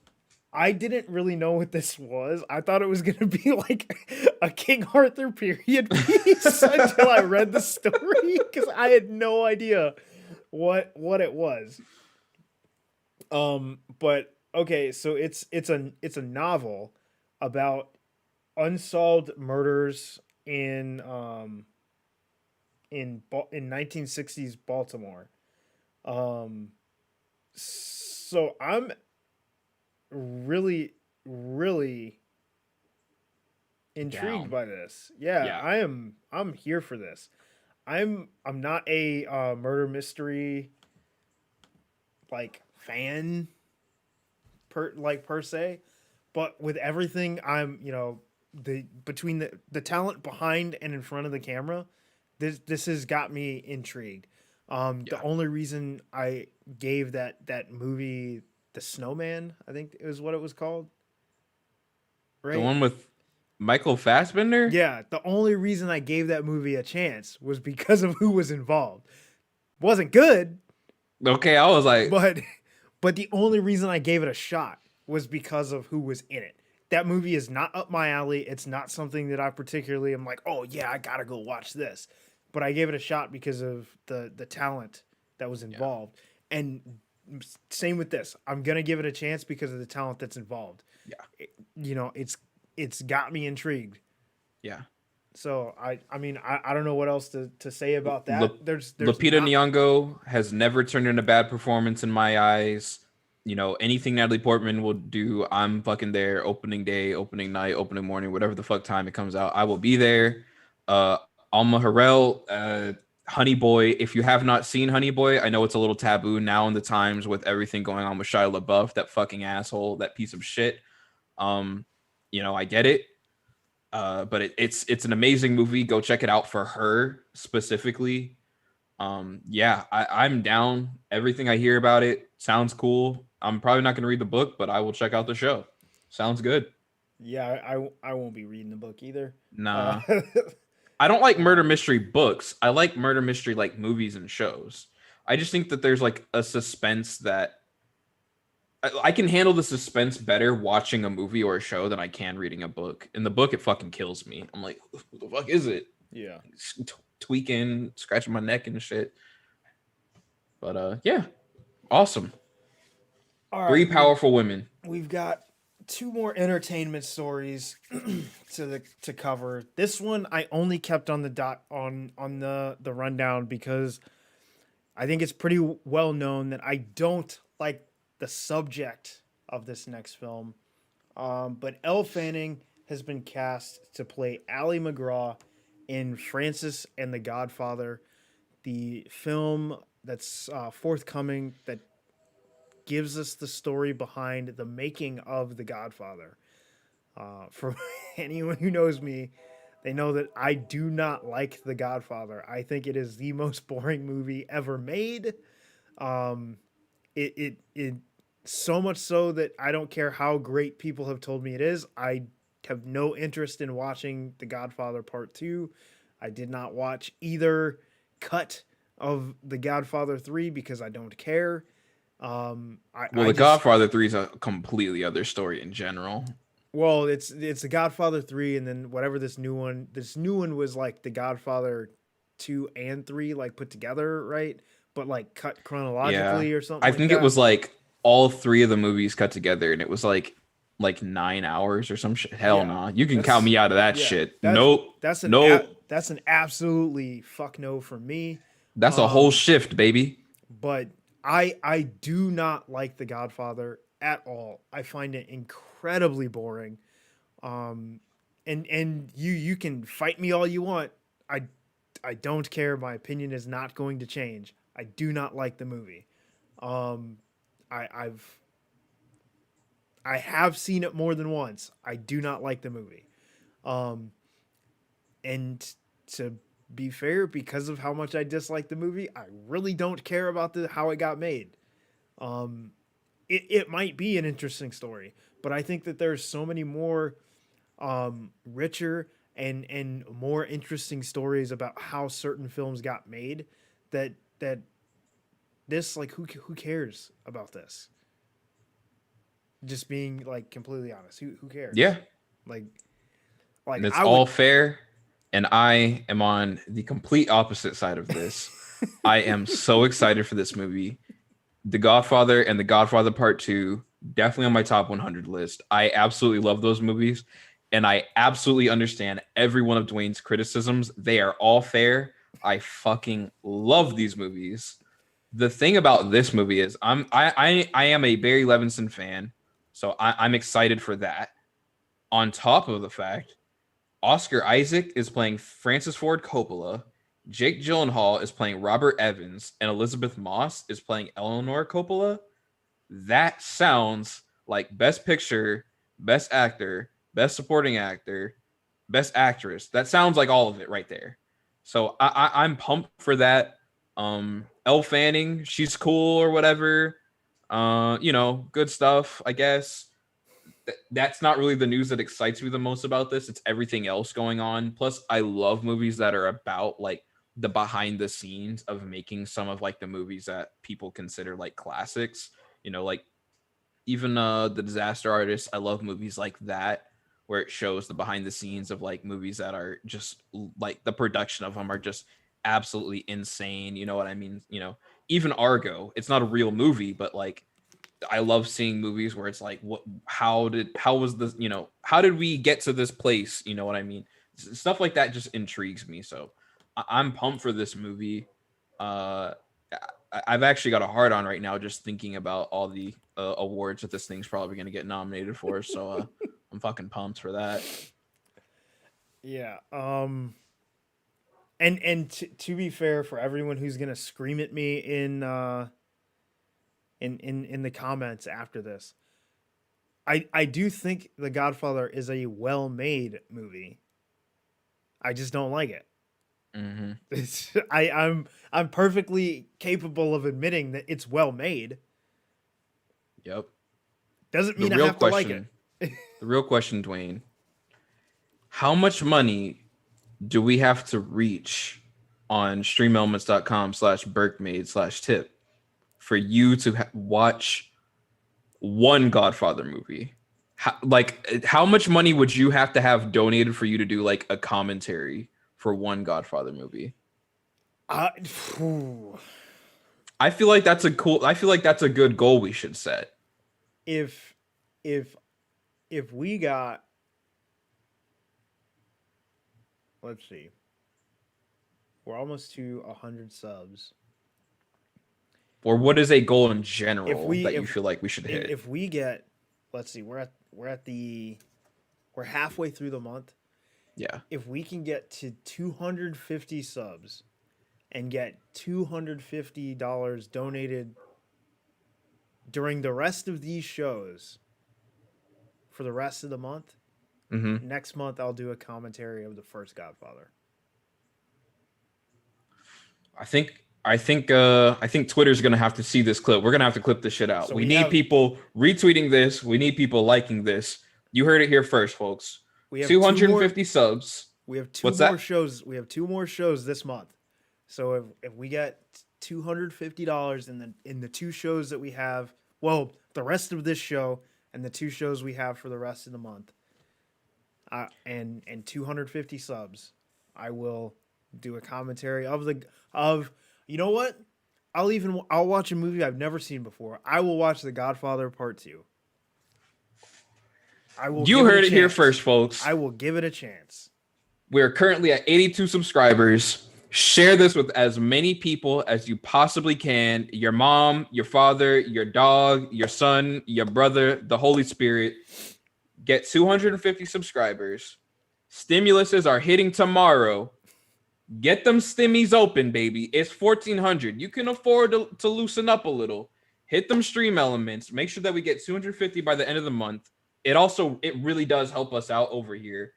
I didn't really know what this was. I thought it was gonna be like a King Arthur period piece until I read the story because I had no idea what it was. But okay, so it's a novel about unsolved murders in 1960s Baltimore. So I'm really intrigued Down. by this. Yeah, Yeah. I'm here for this. I'm not a murder mystery like fan per se, but with everything I'm, the between the talent behind and in front of the camera, this has got me intrigued. The only reason I gave that movie The Snowman, I think it was what it was called. Right? The one with Michael Fassbender? Yeah, the only reason I gave that movie a chance was because of who was involved. Wasn't good, Okay, I was like, but the only reason I gave it a shot was because of who was in it. That movie is not up my alley. It's not something that I particularly am like, oh yeah, I gotta go watch this. But I gave it a shot because of the talent that was involved. Yeah. And same with this. I'm gonna give it a chance because of the talent that's involved. Yeah. It's got me intrigued. Yeah. So I mean I don't know what else to say about that. There's Lupita Nyong'o has never turned in a bad performance in my eyes. Anything Natalie Portman will do, I'm fucking there. Opening day, opening night, opening morning, whatever the fuck time it comes out, I will be there. Alma Harrell, Honey Boy. If you have not seen Honey Boy, I know it's a little taboo now in the times with everything going on with Shia LaBeouf, that fucking asshole, that piece of shit. I get it. But it's an amazing movie. Go check it out for her specifically. I'm down. Everything I hear about it sounds cool. I'm probably not going to read the book, but I will check out the show. Sounds good. Yeah, I won't be reading the book either. Nah. I don't like murder mystery books. I like murder mystery like movies and shows. I just think that there's like a suspense that I can handle the suspense better watching a movie or a show than I can reading a book. In the book, it fucking kills me. I'm like, what the fuck is it? Yeah. Tweaking, scratching my neck and shit. But yeah, awesome. All right, 3 powerful women. We've got 2 more entertainment stories to cover. This one I only kept on the rundown because I think it's pretty well known that I don't like the subject of this next film. But Elle Fanning has been cast to play Ally McGraw in Francis and the Godfather, the film that's forthcoming that gives us the story behind the making of The Godfather. For anyone who knows me, they know that I do not like The Godfather. I think it is the most boring movie ever made. It so much so that I don't care how great people have told me it is. I have no interest in watching The Godfather Part 2. I did not watch either cut of The Godfather 3 because I don't care. The Godfather 3 is a completely other story in general. Well, it's The Godfather 3 and then whatever this new one was like The Godfather 2 and 3 like put together, right? But like cut chronologically or something. I think it was like all 3 of the movies cut together and it was like 9 hours or some shit. Hell no. You can count me out of that shit. Nope. That's an absolutely fuck no for me. That's a whole shift, baby. But I do not like The Godfather. at all. I find it incredibly boring. Um, and you can fight me all you want. I I don't care. My opinion is not going to change. I do not like the movie. Um, I've I have seen it more than once. I do not like the movie. Um, and to be fair, because of how much I dislike the movie, I really don't care about the how it got made. Um, it might be an interesting story, but I think that there's so many more richer and more interesting stories about how certain films got made that this like who cares about this? Just being like completely honest, who cares? Yeah, Like and like it's I all would. fair. And I am on the complete opposite side of this. I am so excited for this movie. The Godfather and The Godfather Part 2, definitely on my top 100 list. I absolutely love those movies. And I absolutely understand every one of Dwayne's criticisms. They are all fair. I fucking love these movies. The thing about this movie is I am a Barry Levinson fan. So I'm excited for that. On top of the fact Oscar Isaac is playing Francis Ford Coppola. Jake Gyllenhaal is playing Robert Evans, and Elizabeth Moss is playing Eleanor Coppola. That sounds like Best Picture, Best Actor, Best Supporting Actor, Best Actress. That sounds like all of it right there. So I'm pumped for that. Elle Fanning, she's cool or whatever. Good stuff, I guess. That's not really the news that excites me the most about this. It's everything else going on. Plus, I love movies that are about like the behind the scenes of making some of like the movies that people consider like classics. Like even The Disaster Artist. I love movies like that where it shows the behind the scenes of like movies that are just like the production of them are just absolutely insane. You know what I mean? Even Argo. It's not a real movie, but like I love seeing movies where it's like, how was this, how did we get to this place? You know what I mean? Stuff like that just intrigues me. So I'm pumped for this movie. Uh, I've actually got a hard on right now just thinking about all the awards that this thing's probably going to get nominated for. So I'm fucking pumped for that. Yeah. And to be fair, for everyone who's gonna scream at me in the comments after this, I do think The Godfather is a well made movie. I just don't like it. Mm-hmm. I'm perfectly capable of admitting that it's well made. Yep. Doesn't The mean I real have to like it. question, the real question, Dwayne, how much money do we have to reach on streamelements.com/Burkemade/tip for you to watch one Godfather movie? How much money would you have to have donated for you to do like a commentary for one Godfather movie? Uh, phew. I feel like that's a good goal we should set. if if if we got, let's see, we're almost to 100 subs. Or what is a goal in If general we that you feel like we should if, hit? if we get, let's see, we're halfway through the month. Yeah. If we can get to 250 subs and get $250 donated during the rest of these shows for the rest of the month, Mm-hmm. next month I'll do a commentary of the first Godfather. I think Twitter's gonna have to see this clip. We're gonna have to clip this shit out. So We we need have people retweeting this. We need people liking this. You heard it here first, folks. we have two more 250 subs. we have two What's more that? shows. We have two more shows this month. So if we get $250 in the two shows that we have, well, the rest of this show and the two shows we have for the rest of the month, and 250 subs, I will do a commentary of you know what? I'll watch a movie I've never seen before. I will watch The Godfather Part 2. I will You give heard it a it here chance. first, folks. I will give it a chance. We're currently at 82 subscribers. Share this with as many people as you possibly can. Your mom, your father, your dog, your son, your brother, the Holy Spirit. Get 250 subscribers. Stimuluses are hitting tomorrow. Get them stimmies open, baby. It's 1,400. You can afford to loosen up a little. Hit them stream elements. Make sure that we get 250 by the end of the month. It really does help us out over here.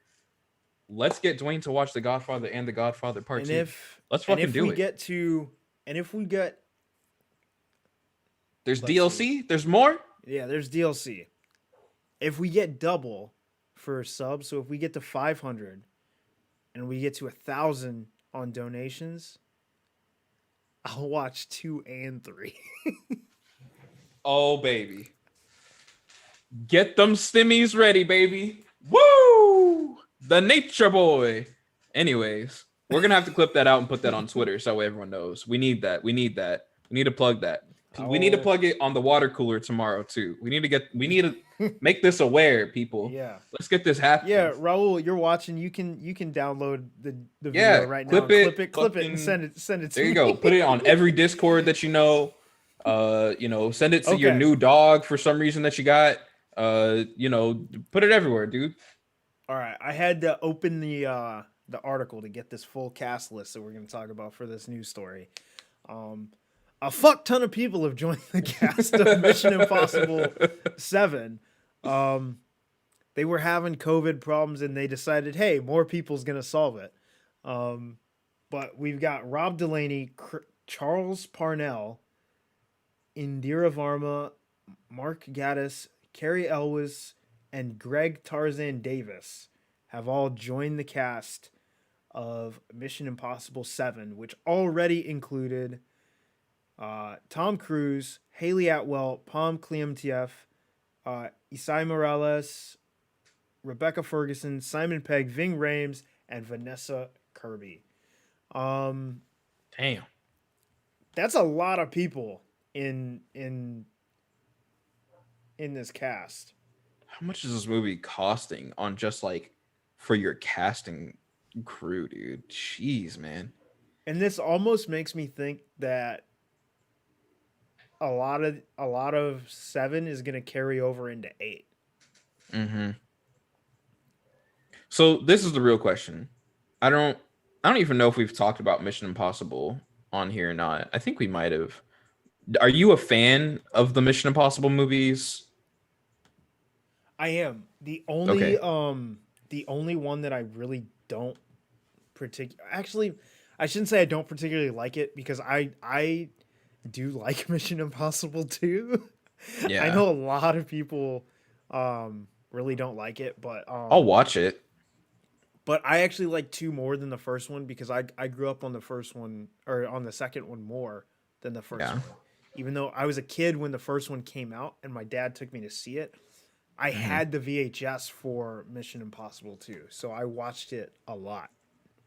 Let's get Dwayne to watch The Godfather and The Godfather Part And 2. if Let's and fucking if do we it. get to and if we get There's let's DLC. see. There's more. Yeah, there's DLC. If we get double for subs, so if we get to 500 and we get to 1,000 on donations, I'll watch 2 and 3. Oh, baby. Get them stimmies ready, baby. Woo! The nature boy. Anyways, we're going to have to clip that out and put that on Twitter so everyone knows. We need that. We need that. We need to plug that. We need to plug it on the water cooler tomorrow, too. We need to make this aware, people. Yeah. Let's get this happening. Yeah, Raul, you're watching. You can download the video right now. Clip it, and send it to me. There you go. Put it on every Discord that you know. Send it to your Okay. new dog for some reason that you got. Put it everywhere, dude. All right, I had to open the article to get this full cast list that we're going to talk about for this news story. A fuck ton of people have joined the cast of Mission Impossible 7. They were having COVID problems and they decided, hey, more people's going to solve it. But we've got Rob Delaney, Charles Parnell, Indira Varma, Mark Gatiss, Carrie Elwes, and Greg Tarzan Davis have all joined the cast of Mission Impossible 7, which already included Tom Cruise, Haley Atwell, Pom Klementieff, Isai Morales, Rebecca Ferguson, Simon Pegg, Ving Rhames, and Vanessa Kirby. Damn. That's a lot of people in this cast. How much is this movie costing on just like for your casting crew, dude? Jeez, man. And this almost makes me think that a lot of 7 is going to carry over into 8. Mm-hmm. So this is the real question. I don't even know if we've talked about Mission Impossible on here or not. I think we might have. Are you a fan of the Mission Impossible movies? I am. The only one that I really don't actually, I shouldn't say I don't particularly like it, because I do like Mission Impossible 2. Yeah. I know a lot of people really don't like it, but I'll watch it. But I actually like 2 more than the first one, because I grew up on the first one, or on the second one, more than the first one. Even though I was a kid when the first one came out and my dad took me to see it, I had the VHS for Mission Impossible 2. So I watched it a lot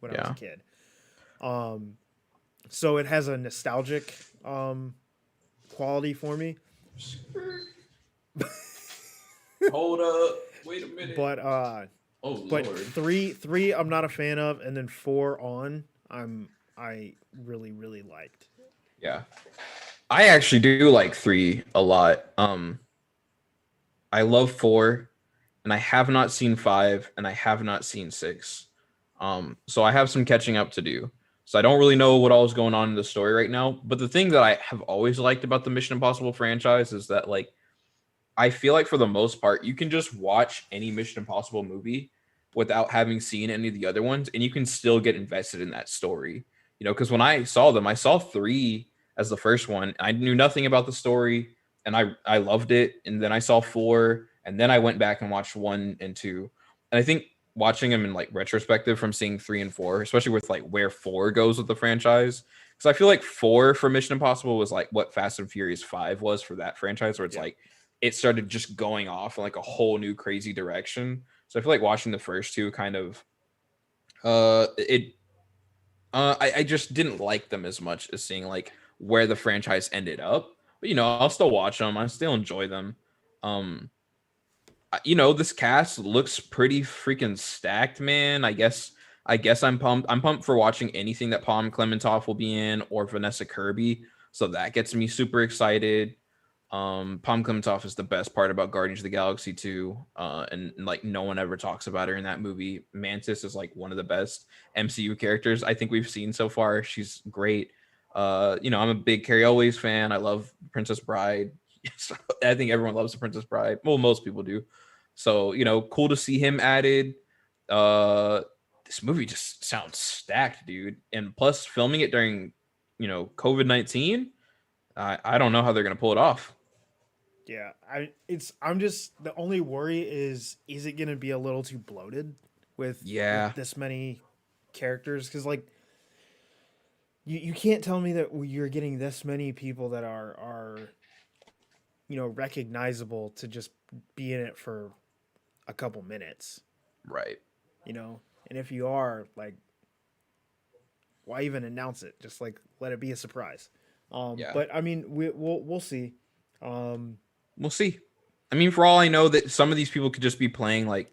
when I was a kid. So it has a nostalgic quality for me. Hold up. Wait a minute. But Lord. 3 I'm not a fan of, and then 4 on I really, really liked. Yeah. I actually do like 3 a lot. I love 4, and I have not seen 5, and I have not seen 6. So I have some catching up to do. So I don't really know what all is going on in the story right now. But the thing that I have always liked about the Mission Impossible franchise is that, like, I feel like for the most part, you can just watch any Mission Impossible movie without having seen any of the other ones, and you can still get invested in that story. You know, because when I saw them, I saw 3 as the first one. I knew nothing about the story, and I loved it. And then I saw 4, and then I went back and watched 1 and 2. And I think watching them in like retrospective from seeing 3 and 4, especially with like where 4 goes with the franchise, because I feel like 4 for Mission Impossible was like what Fast and Furious 5 was for that franchise, where it's like it started just going off in like a whole new crazy direction. So I feel like watching the first 2 kind of I just didn't like them as much as seeing like where the franchise ended up. But you know, I'll still watch them. I still enjoy them. You know, this cast looks pretty freaking stacked, man. I guess I guess I'm pumped. I'm pumped for watching anything that Palm Clementoff will be in or Vanessa Kirby. So that gets me super excited. Palm Clementoff is the best part about Guardians of the Galaxy 2. And like no one ever talks about her in that movie. Mantis is like one of the best MCU characters I think we've seen so far. She's great. I'm a big Carrie Elways fan. I love Princess Bride. I think everyone loves the Princess Bride. Well, most people do. So, cool to see him added. Uh this movie just sounds stacked, dude. And plus filming it during, COVID-19, I don't know how they're gonna pull it off. Yeah, I'm just the only worry is it gonna be a little too bloated with Yeah, this many characters? Because like you can't tell me that you're getting this many people that are recognizable to just be in it for a couple minutes, right. and if you are like, why even announce it? Just like let it be a surprise. Yeah, But I mean, we'll see. Um, we'll see. I mean, for all I know, that some of these people could just be playing like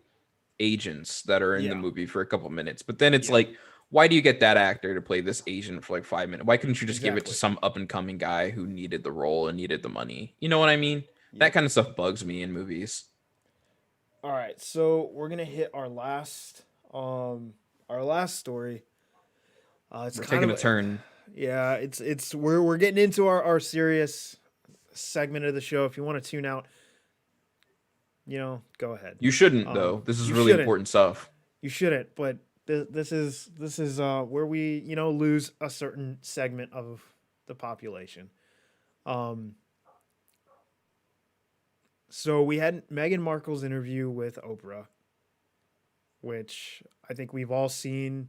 agents that are in the yeah, movie for a couple minutes. But then it's yeah, like, why do you get that actor to play this agent for like 5 minutes? Why couldn't you just give it to exactly. some up and coming guy who needed the role and needed the money? You know what I mean? That Yep. kind of stuff bugs me in movies. All right, so we're gonna hit our last story. It's We're kind taking of a turn. yeah, it's we're getting into our serious segment of the show. If you want to tune out, go ahead. You shouldn't though. This is You really shouldn't. important stuff. You shouldn't. But this is where we lose a certain segment of the population. Um, so we had Meghan Markle's interview with Oprah, which I think we've all seen.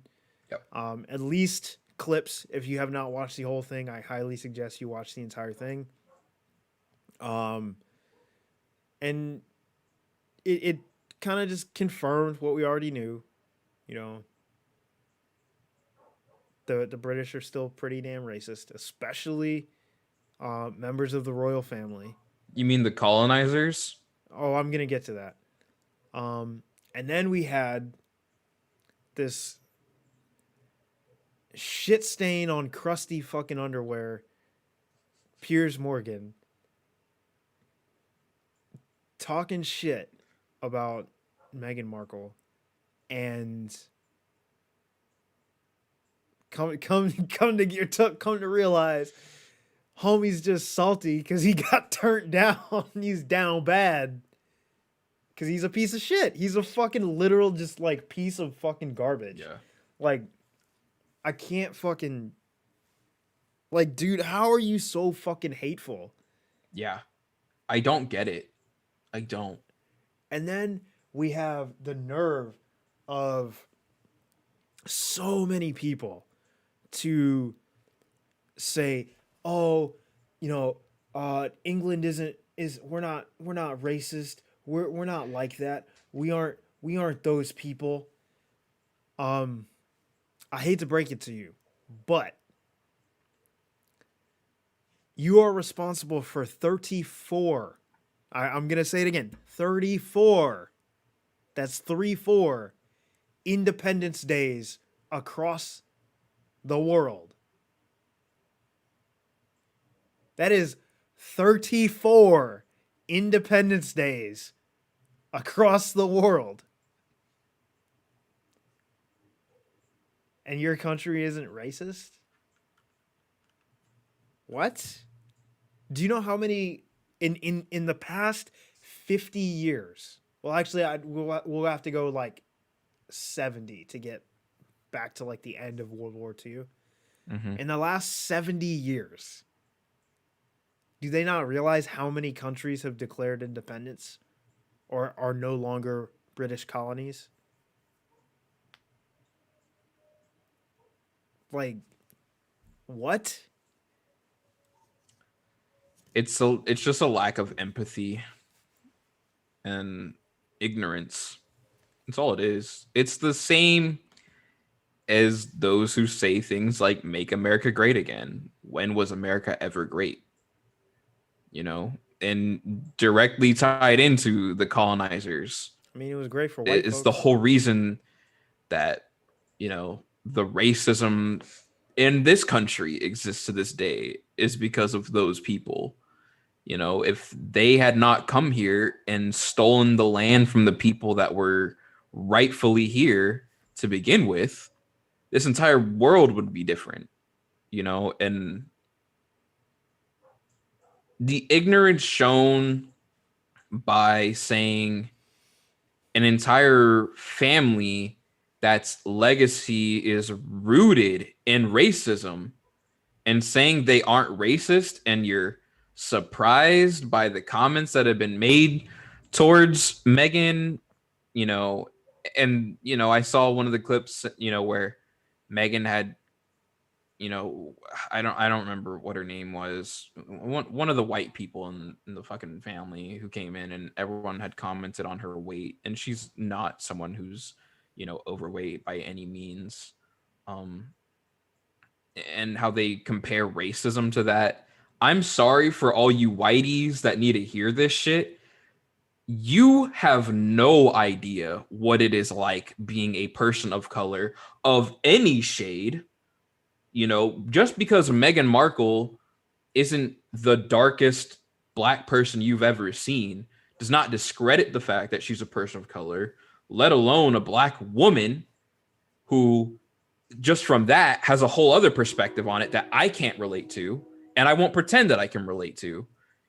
Yep. At least clips. If you have not watched the whole thing, I highly suggest you watch the entire thing. Um, and it kind of just confirmed what we already knew. You know, the British are still pretty damn racist, especially members of the royal family. You mean the colonizers? Oh, I'm gonna get to that. Um, and then we had this shit stain on crusty fucking underwear, Piers Morgan, talking shit about Meghan Markle, and come to realize, homie's just salty because he got turned down. He's down bad because he's a piece of shit. He's a fucking literal just like piece of fucking garbage. Yeah. Like I can't fucking like, dude. How are you so fucking hateful? Yeah. I don't get it. I don't. And then we have the nerve of so many people to say, "Oh, England isn't is we're not racist. We're not like that. We aren't those people." Um, I hate to break it to you, but you are responsible for 34. I'm gonna say it again. 34. That's 3-4 Independence Days across the world. That is 34 Independence Days across the world. And your country isn't racist? What? Do you know how many in the past 50 years? Well, actually, we'll have to go like 70 to get back to like the end of World War II. Mm-hmm. In the last 70 years, do they not realize how many countries have declared independence or are no longer British colonies? Like, what? It's just a lack of empathy and ignorance. That's all it is. It's the same as those who say things like "Make America Great Again." When was America ever great? And directly tied into the colonizers. I mean, it was great for white It's the folks. whole reason that the racism in this country exists to this day is because of those people. If they had not come here and stolen the land from the people that were rightfully here to begin with, this entire world would be different. And the ignorance shown by saying an entire family that's legacy is rooted in racism and saying they aren't racist, and you're surprised by the comments that have been made towards Megan, you know, and I saw one of the clips, where Megan had, I don't remember what her name was. One of the white people in the fucking family who came in, and everyone had commented on her weight, and she's not someone who's, overweight by any means. Um, and how they compare racism to that. I'm sorry for all you whiteys that need to hear this shit. You have no idea what it is like being a person of color of any shade. Just because Megan Markle isn't the darkest black person you've ever seen does not discredit the fact that she's a person of color, let alone a black woman who just from that has a whole other perspective on it that I can't relate to, and I won't pretend that I can relate to.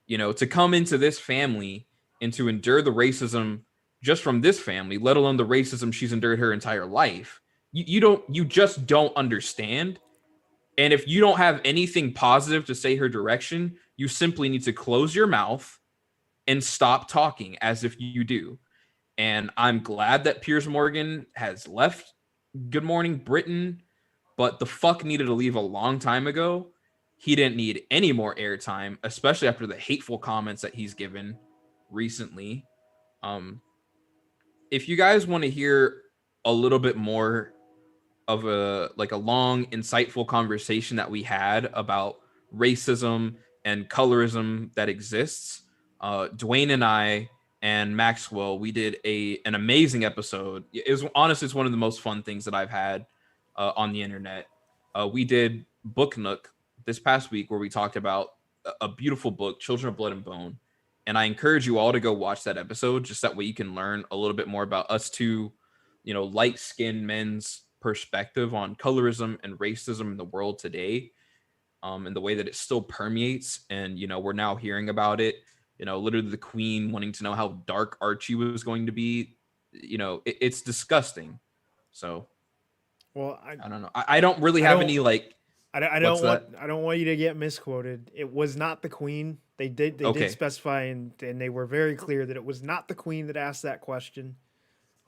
To come into this family and to endure the racism just from this family, let alone the racism she's endured her entire life. You just don't understand. And if you don't have anything positive to say her direction, you simply need to close your mouth and stop talking as if you do. And I'm glad that Piers Morgan has left Good Morning Britain, but the fuck needed to leave a long time ago. He didn't need any more airtime, especially after the hateful comments that he's given recently. If you guys want to hear a little bit more of a long, insightful conversation that we had about racism and colorism that exists, Dwain and I and Maxwell, we did an amazing episode. It was honestly, it's one of the most fun things that I've had on the internet. We did Book Nook this past week, where we talked about a beautiful book, Children of Blood and Bone. And I encourage you all to go watch that episode, just that way you can learn a little bit more about us two, light-skinned men's perspective on colorism and racism in the world today, and the way that it still permeates. And, we're now hearing about it, literally the Queen wanting to know how dark Archie was going to be. It's disgusting. So, Well, I don't know. I don't really I have don't any like. I What's don't want that? I don't want you to get misquoted. It was not the Queen. They did Okay. specify, and they were very clear that it was not the Queen that asked that question.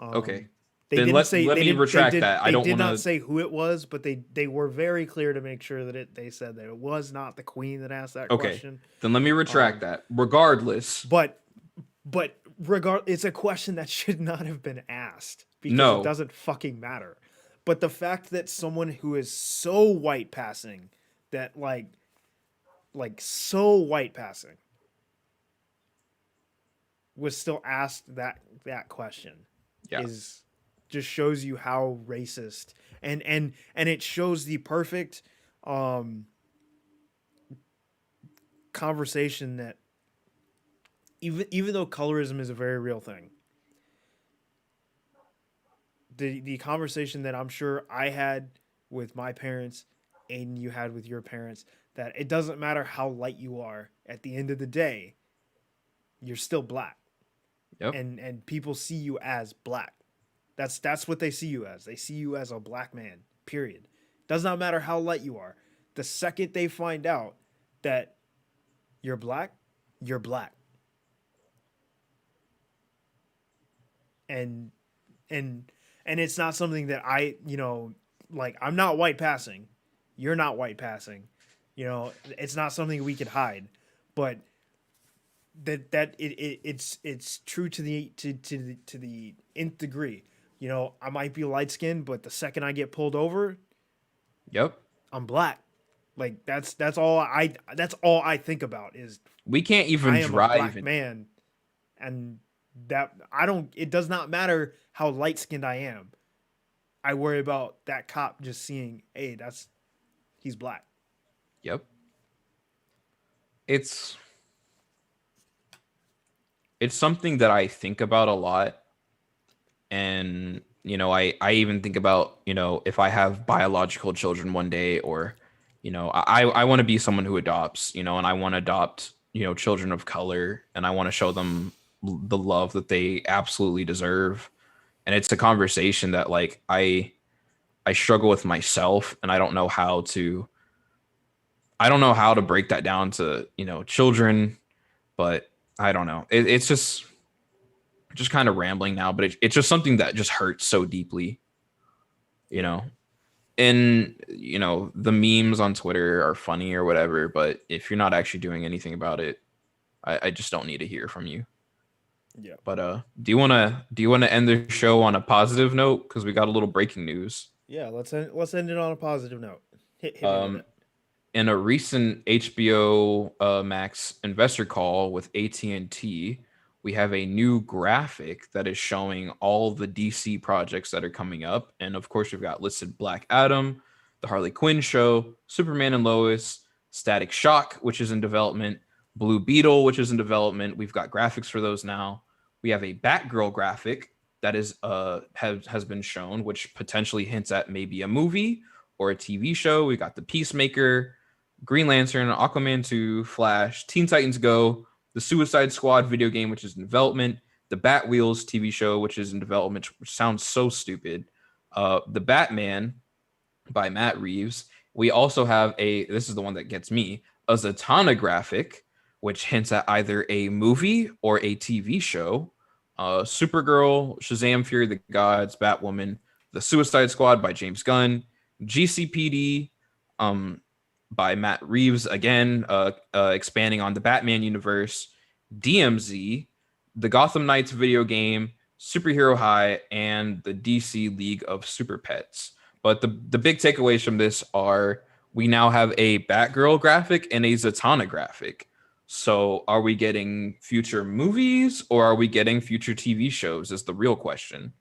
Okay. They Then didn't say let they me didn't they retract did that. I they don't did want not to. say who it was, but they were very clear to make sure that they said that it was not the Queen that asked that Okay. question. Then let me retract that. Regardless, But it's a question that should not have been asked because it no. doesn't fucking matter. But the fact that someone who is so white passing, that so white passing, was still asked that question Yeah. is just shows you how racist, and it shows the perfect conversation that even though colorism is a very real thing, the conversation that I'm sure I had with my parents and you had with your parents, that it doesn't matter how light you are, at the end of the day you're still black, Yep. and people see you as black. That's what they see you as. They see you as a black man. Period. Does not matter how light you are. The second they find out that you're black, you're black. And and it's not something that I'm not white passing. You're not white passing. It's not something we could hide. But it's true to the nth degree. I might be light skinned, but the second I get pulled over, Yep. I'm black. Like that's all I think about is We can't even I am a drive black in. man, and that I don't. It does not matter how light skinned I am. I worry about that cop just seeing, hey, he's black. Yep. It's it's something that I think about a lot. And, I even think about, if I have biological children one day, or, I want to be someone who adopts, and I want to adopt, children of color, and I want to show them the love that they absolutely deserve. And it's a conversation that like I struggle with myself, and I don't know how to break that down to, children, but I don't know. It's just kind of rambling now, but it's just something that just hurts so deeply, you Yeah. know. And the memes on Twitter are funny or whatever, but if you're not actually doing anything about it, I just don't need to hear from you. Yeah. But do you wanna end the show on a positive note, because we got a little breaking news. Yeah. Let's end it on a positive note. Hit me with Um, it. in a recent HBO Max investor call with AT&T, we have a new graphic that is showing all the DC projects that are coming up. And of course, we've got listed Black Adam, the Harley Quinn show, Superman and Lois, Static Shock, which is in development, Blue Beetle, which is in development. We've got graphics for those now. We have a Batgirl graphic that has been shown, which potentially hints at maybe a movie or a TV show. We got the Peacemaker, Green Lantern, Aquaman 2, Flash, Teen Titans Go, the Suicide Squad video game, which is in development, the Bat Wheels TV show, which is in development, which sounds so stupid, the Batman by Matt Reeves. We also have this is the one that gets me, a Zatanna graphic, which hints at either a movie or a TV show. Supergirl, Shazam, Fury of the Gods, Batwoman, The Suicide Squad by James Gunn, GCPD, by Matt Reeves again, expanding on the Batman universe, DMZ, the Gotham Knights video game, Superhero High, and the DC League of Super Pets. But the big takeaways from this are we now have a Batgirl graphic and a Zatanna graphic. So are we getting future movies or are we getting future TV shows is the real question.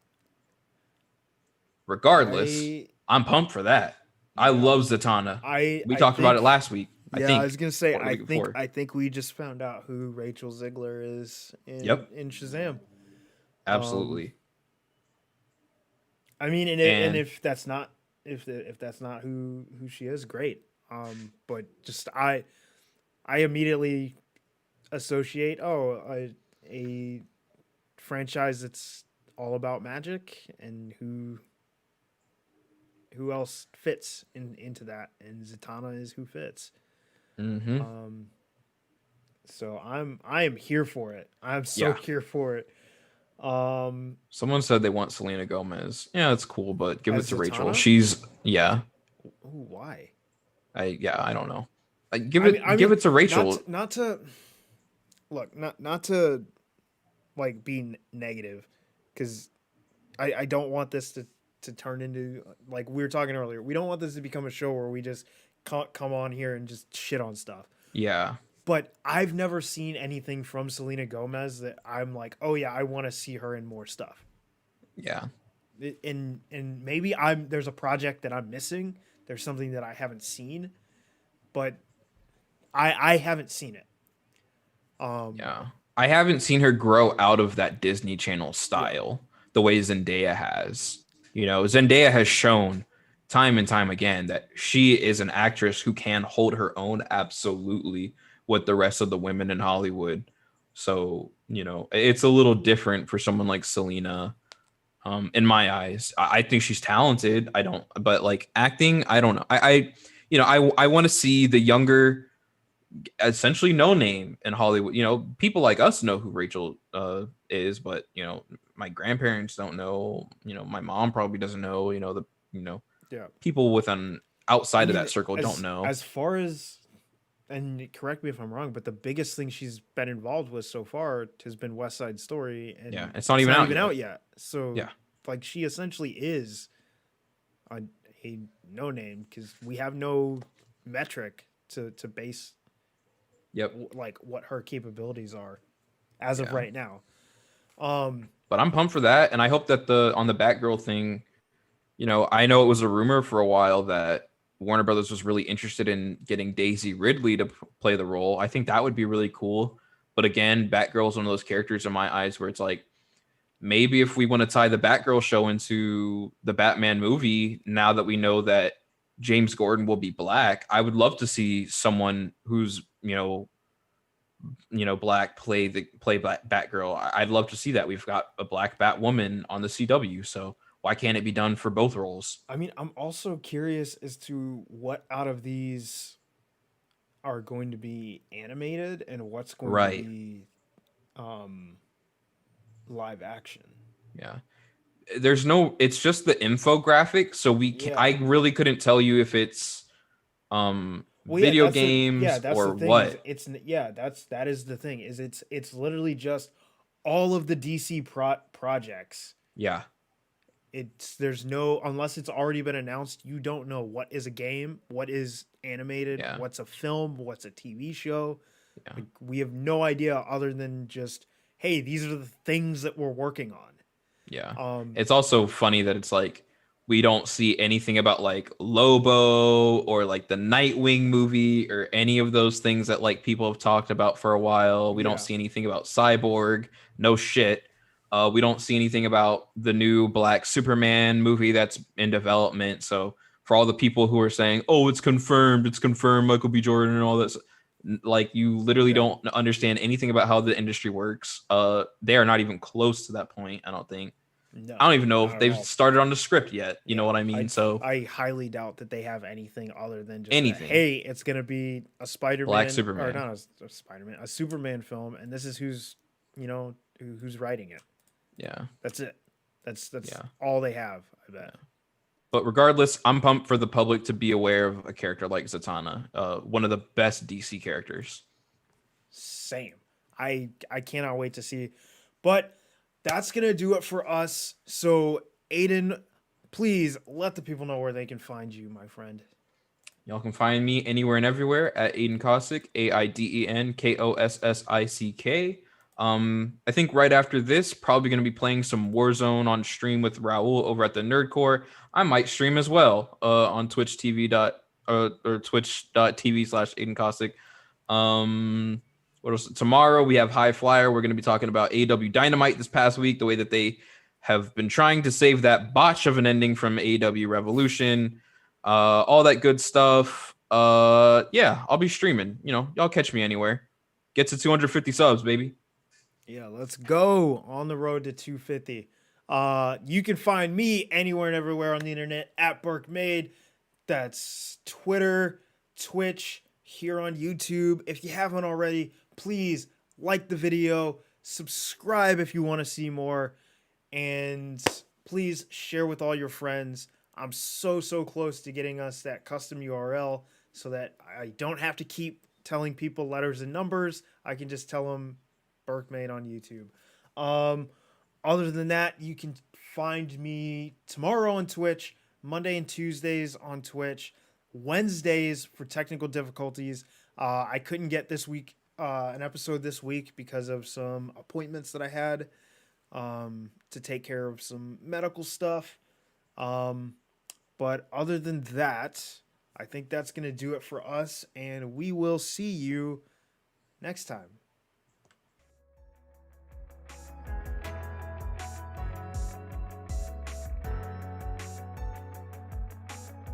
Regardless, I I'm pumped for that. I yeah. love Zatanna. We I talked about it think last week, I yeah, I think, was gonna say or the week before. I think we just found out who Rachel Ziegler is Yep, in Shazam. Um, absolutely. I mean, and And if that's not if that's not who she is, great. But just I immediately associate a franchise that's all about magic, and who else fits into that, and Zatanna is who fits. mm-hmm. Um, so I am here for it. I'm so Yeah, here for it. Um, someone said they want Selena Gomez. Yeah, that's cool, but give it as to Rachel. Zatanna, She's yeah. ooh, why? I don't know. I Give mean, it to Rachel. not to look, not to like be negative, because I don't want this to turn into, like we were talking earlier. We don't want this to become a show where we just come on here and just shit on stuff. Yeah, But I've never seen anything from Selena Gomez that I'm like, oh yeah, I want to see her in more stuff. yeah. And maybe there's a project that I'm missing. There's something that I haven't seen, but I haven't seen it. Um, Yeah. I haven't seen her grow out of that Disney Channel yeah, style the way Zendaya has. Zendaya has shown time and time again that she is an actress who can hold her own absolutely with the rest of the women in Hollywood. So, it's a little different for someone like Selena. In my eyes, I think she's talented. I don't, but like acting, I don't know. I want to see the younger, essentially no name in Hollywood. People like us know who Rachel is, but my grandparents don't know. My mom probably doesn't know. You know yeah. people within I outside of that mean, circle don't know. as far as, and correct me if I'm wrong, but the biggest thing she's been involved with so far has been West Side Story, Yeah, and it's not it's even not out even yet. out yet. So Yeah, like she essentially is a, a no name, because we have no metric to base yep, like what her capabilities are as of yeah. right now. Um, But I'm pumped for that, and I hope that the on the Batgirl thing, I know it was a rumor for a while that Warner Brothers was really interested in getting Daisy Ridley to play the role. I think that would be really cool. But again, Batgirl's one of those characters in my eyes where it's like, maybe if we want to tie the Batgirl show into the Batman movie, now that we know that James Gordon will be black, I would love to see someone who's, black play Batgirl. I'd love to see that. We've got a black Batwoman on the CW, so why can't it be done for both roles? I mean, I'm also curious as to what out of these are going to be animated and what's going to Right. be um live action. Yeah. It's just the infographic, so Yeah. I really couldn't tell you if it's Well, yeah, video games that's the or thing is what. yeah, that is the thing is it's literally just all of the DC projects. Yeah. It's there's no unless it's already been announced, you don't know what is a game, what is animated, Yeah. what's a film, what's a TV show. Yeah. Like we have no idea other than just hey, these are the things that we're working on. Yeah. Um It's also funny that it's like we don't see anything about like Lobo or like the Nightwing movie or any of those things that like people have talked about for a while. We don't yeah. see anything about Cyborg. No shit. We don't see anything about the new Black Superman movie that's in development. So for all the people who are saying, "Oh, it's confirmed, Michael B. Jordan and all this," like you literally Yeah. don't understand anything about how the industry works. They are not even close to that point. I don't think. I No, don't even know not if at they've all. started on the script yet. You know Yeah, what I mean? So I highly doubt that they have anything other than just that. anything. Hey, it's gonna be a Black Spider-Man or Superman. not a Spider-Man, a Superman film, and this is who's who's writing it. Yeah. That's it. That's Yeah. all they have. I bet. Yeah. But regardless, I'm pumped for the public to be aware of a character like Zatanna, one of the best DC characters. Same. I cannot wait to see. But that's gonna do it for us. So Aiden, please let the people know where they can find you, my friend. Y'all can find me anywhere and everywhere at Aiden Kossick, AIDEN KOSSICK. I think right after this, probably going to be playing some Warzone on stream with Raul over at the Nerd Core. I might stream as well on Twitch TV or twitch.tv/Aiden Kossick. What else? Tomorrow we have High Flyer. We're going to be talking about AW Dynamite this past week, the way that they have been trying to save that botch of an ending from AW Revolution, all that good stuff. Yeah, I'll be streaming. Y'all catch me anywhere. Get to 250 subs, baby. Yeah, let's go on the road to 250. You can find me anywhere and everywhere on the internet at Burke Made. That's Twitter, Twitch, here on YouTube. If you haven't already, please like the video, subscribe if you want to see more, and please share with all your friends. I'm so close to getting us that custom URL so that I don't have to keep telling people letters and numbers. I can just tell them Burkmade on YouTube. Um, Other than that, you can find me tomorrow on Twitch, Monday and Tuesdays on Twitch, Wednesdays for technical difficulties. I couldn't get this week an episode this week because of some appointments that I had to take care of some medical stuff. But other than that, I think that's going to do it for us, and we will see you next time.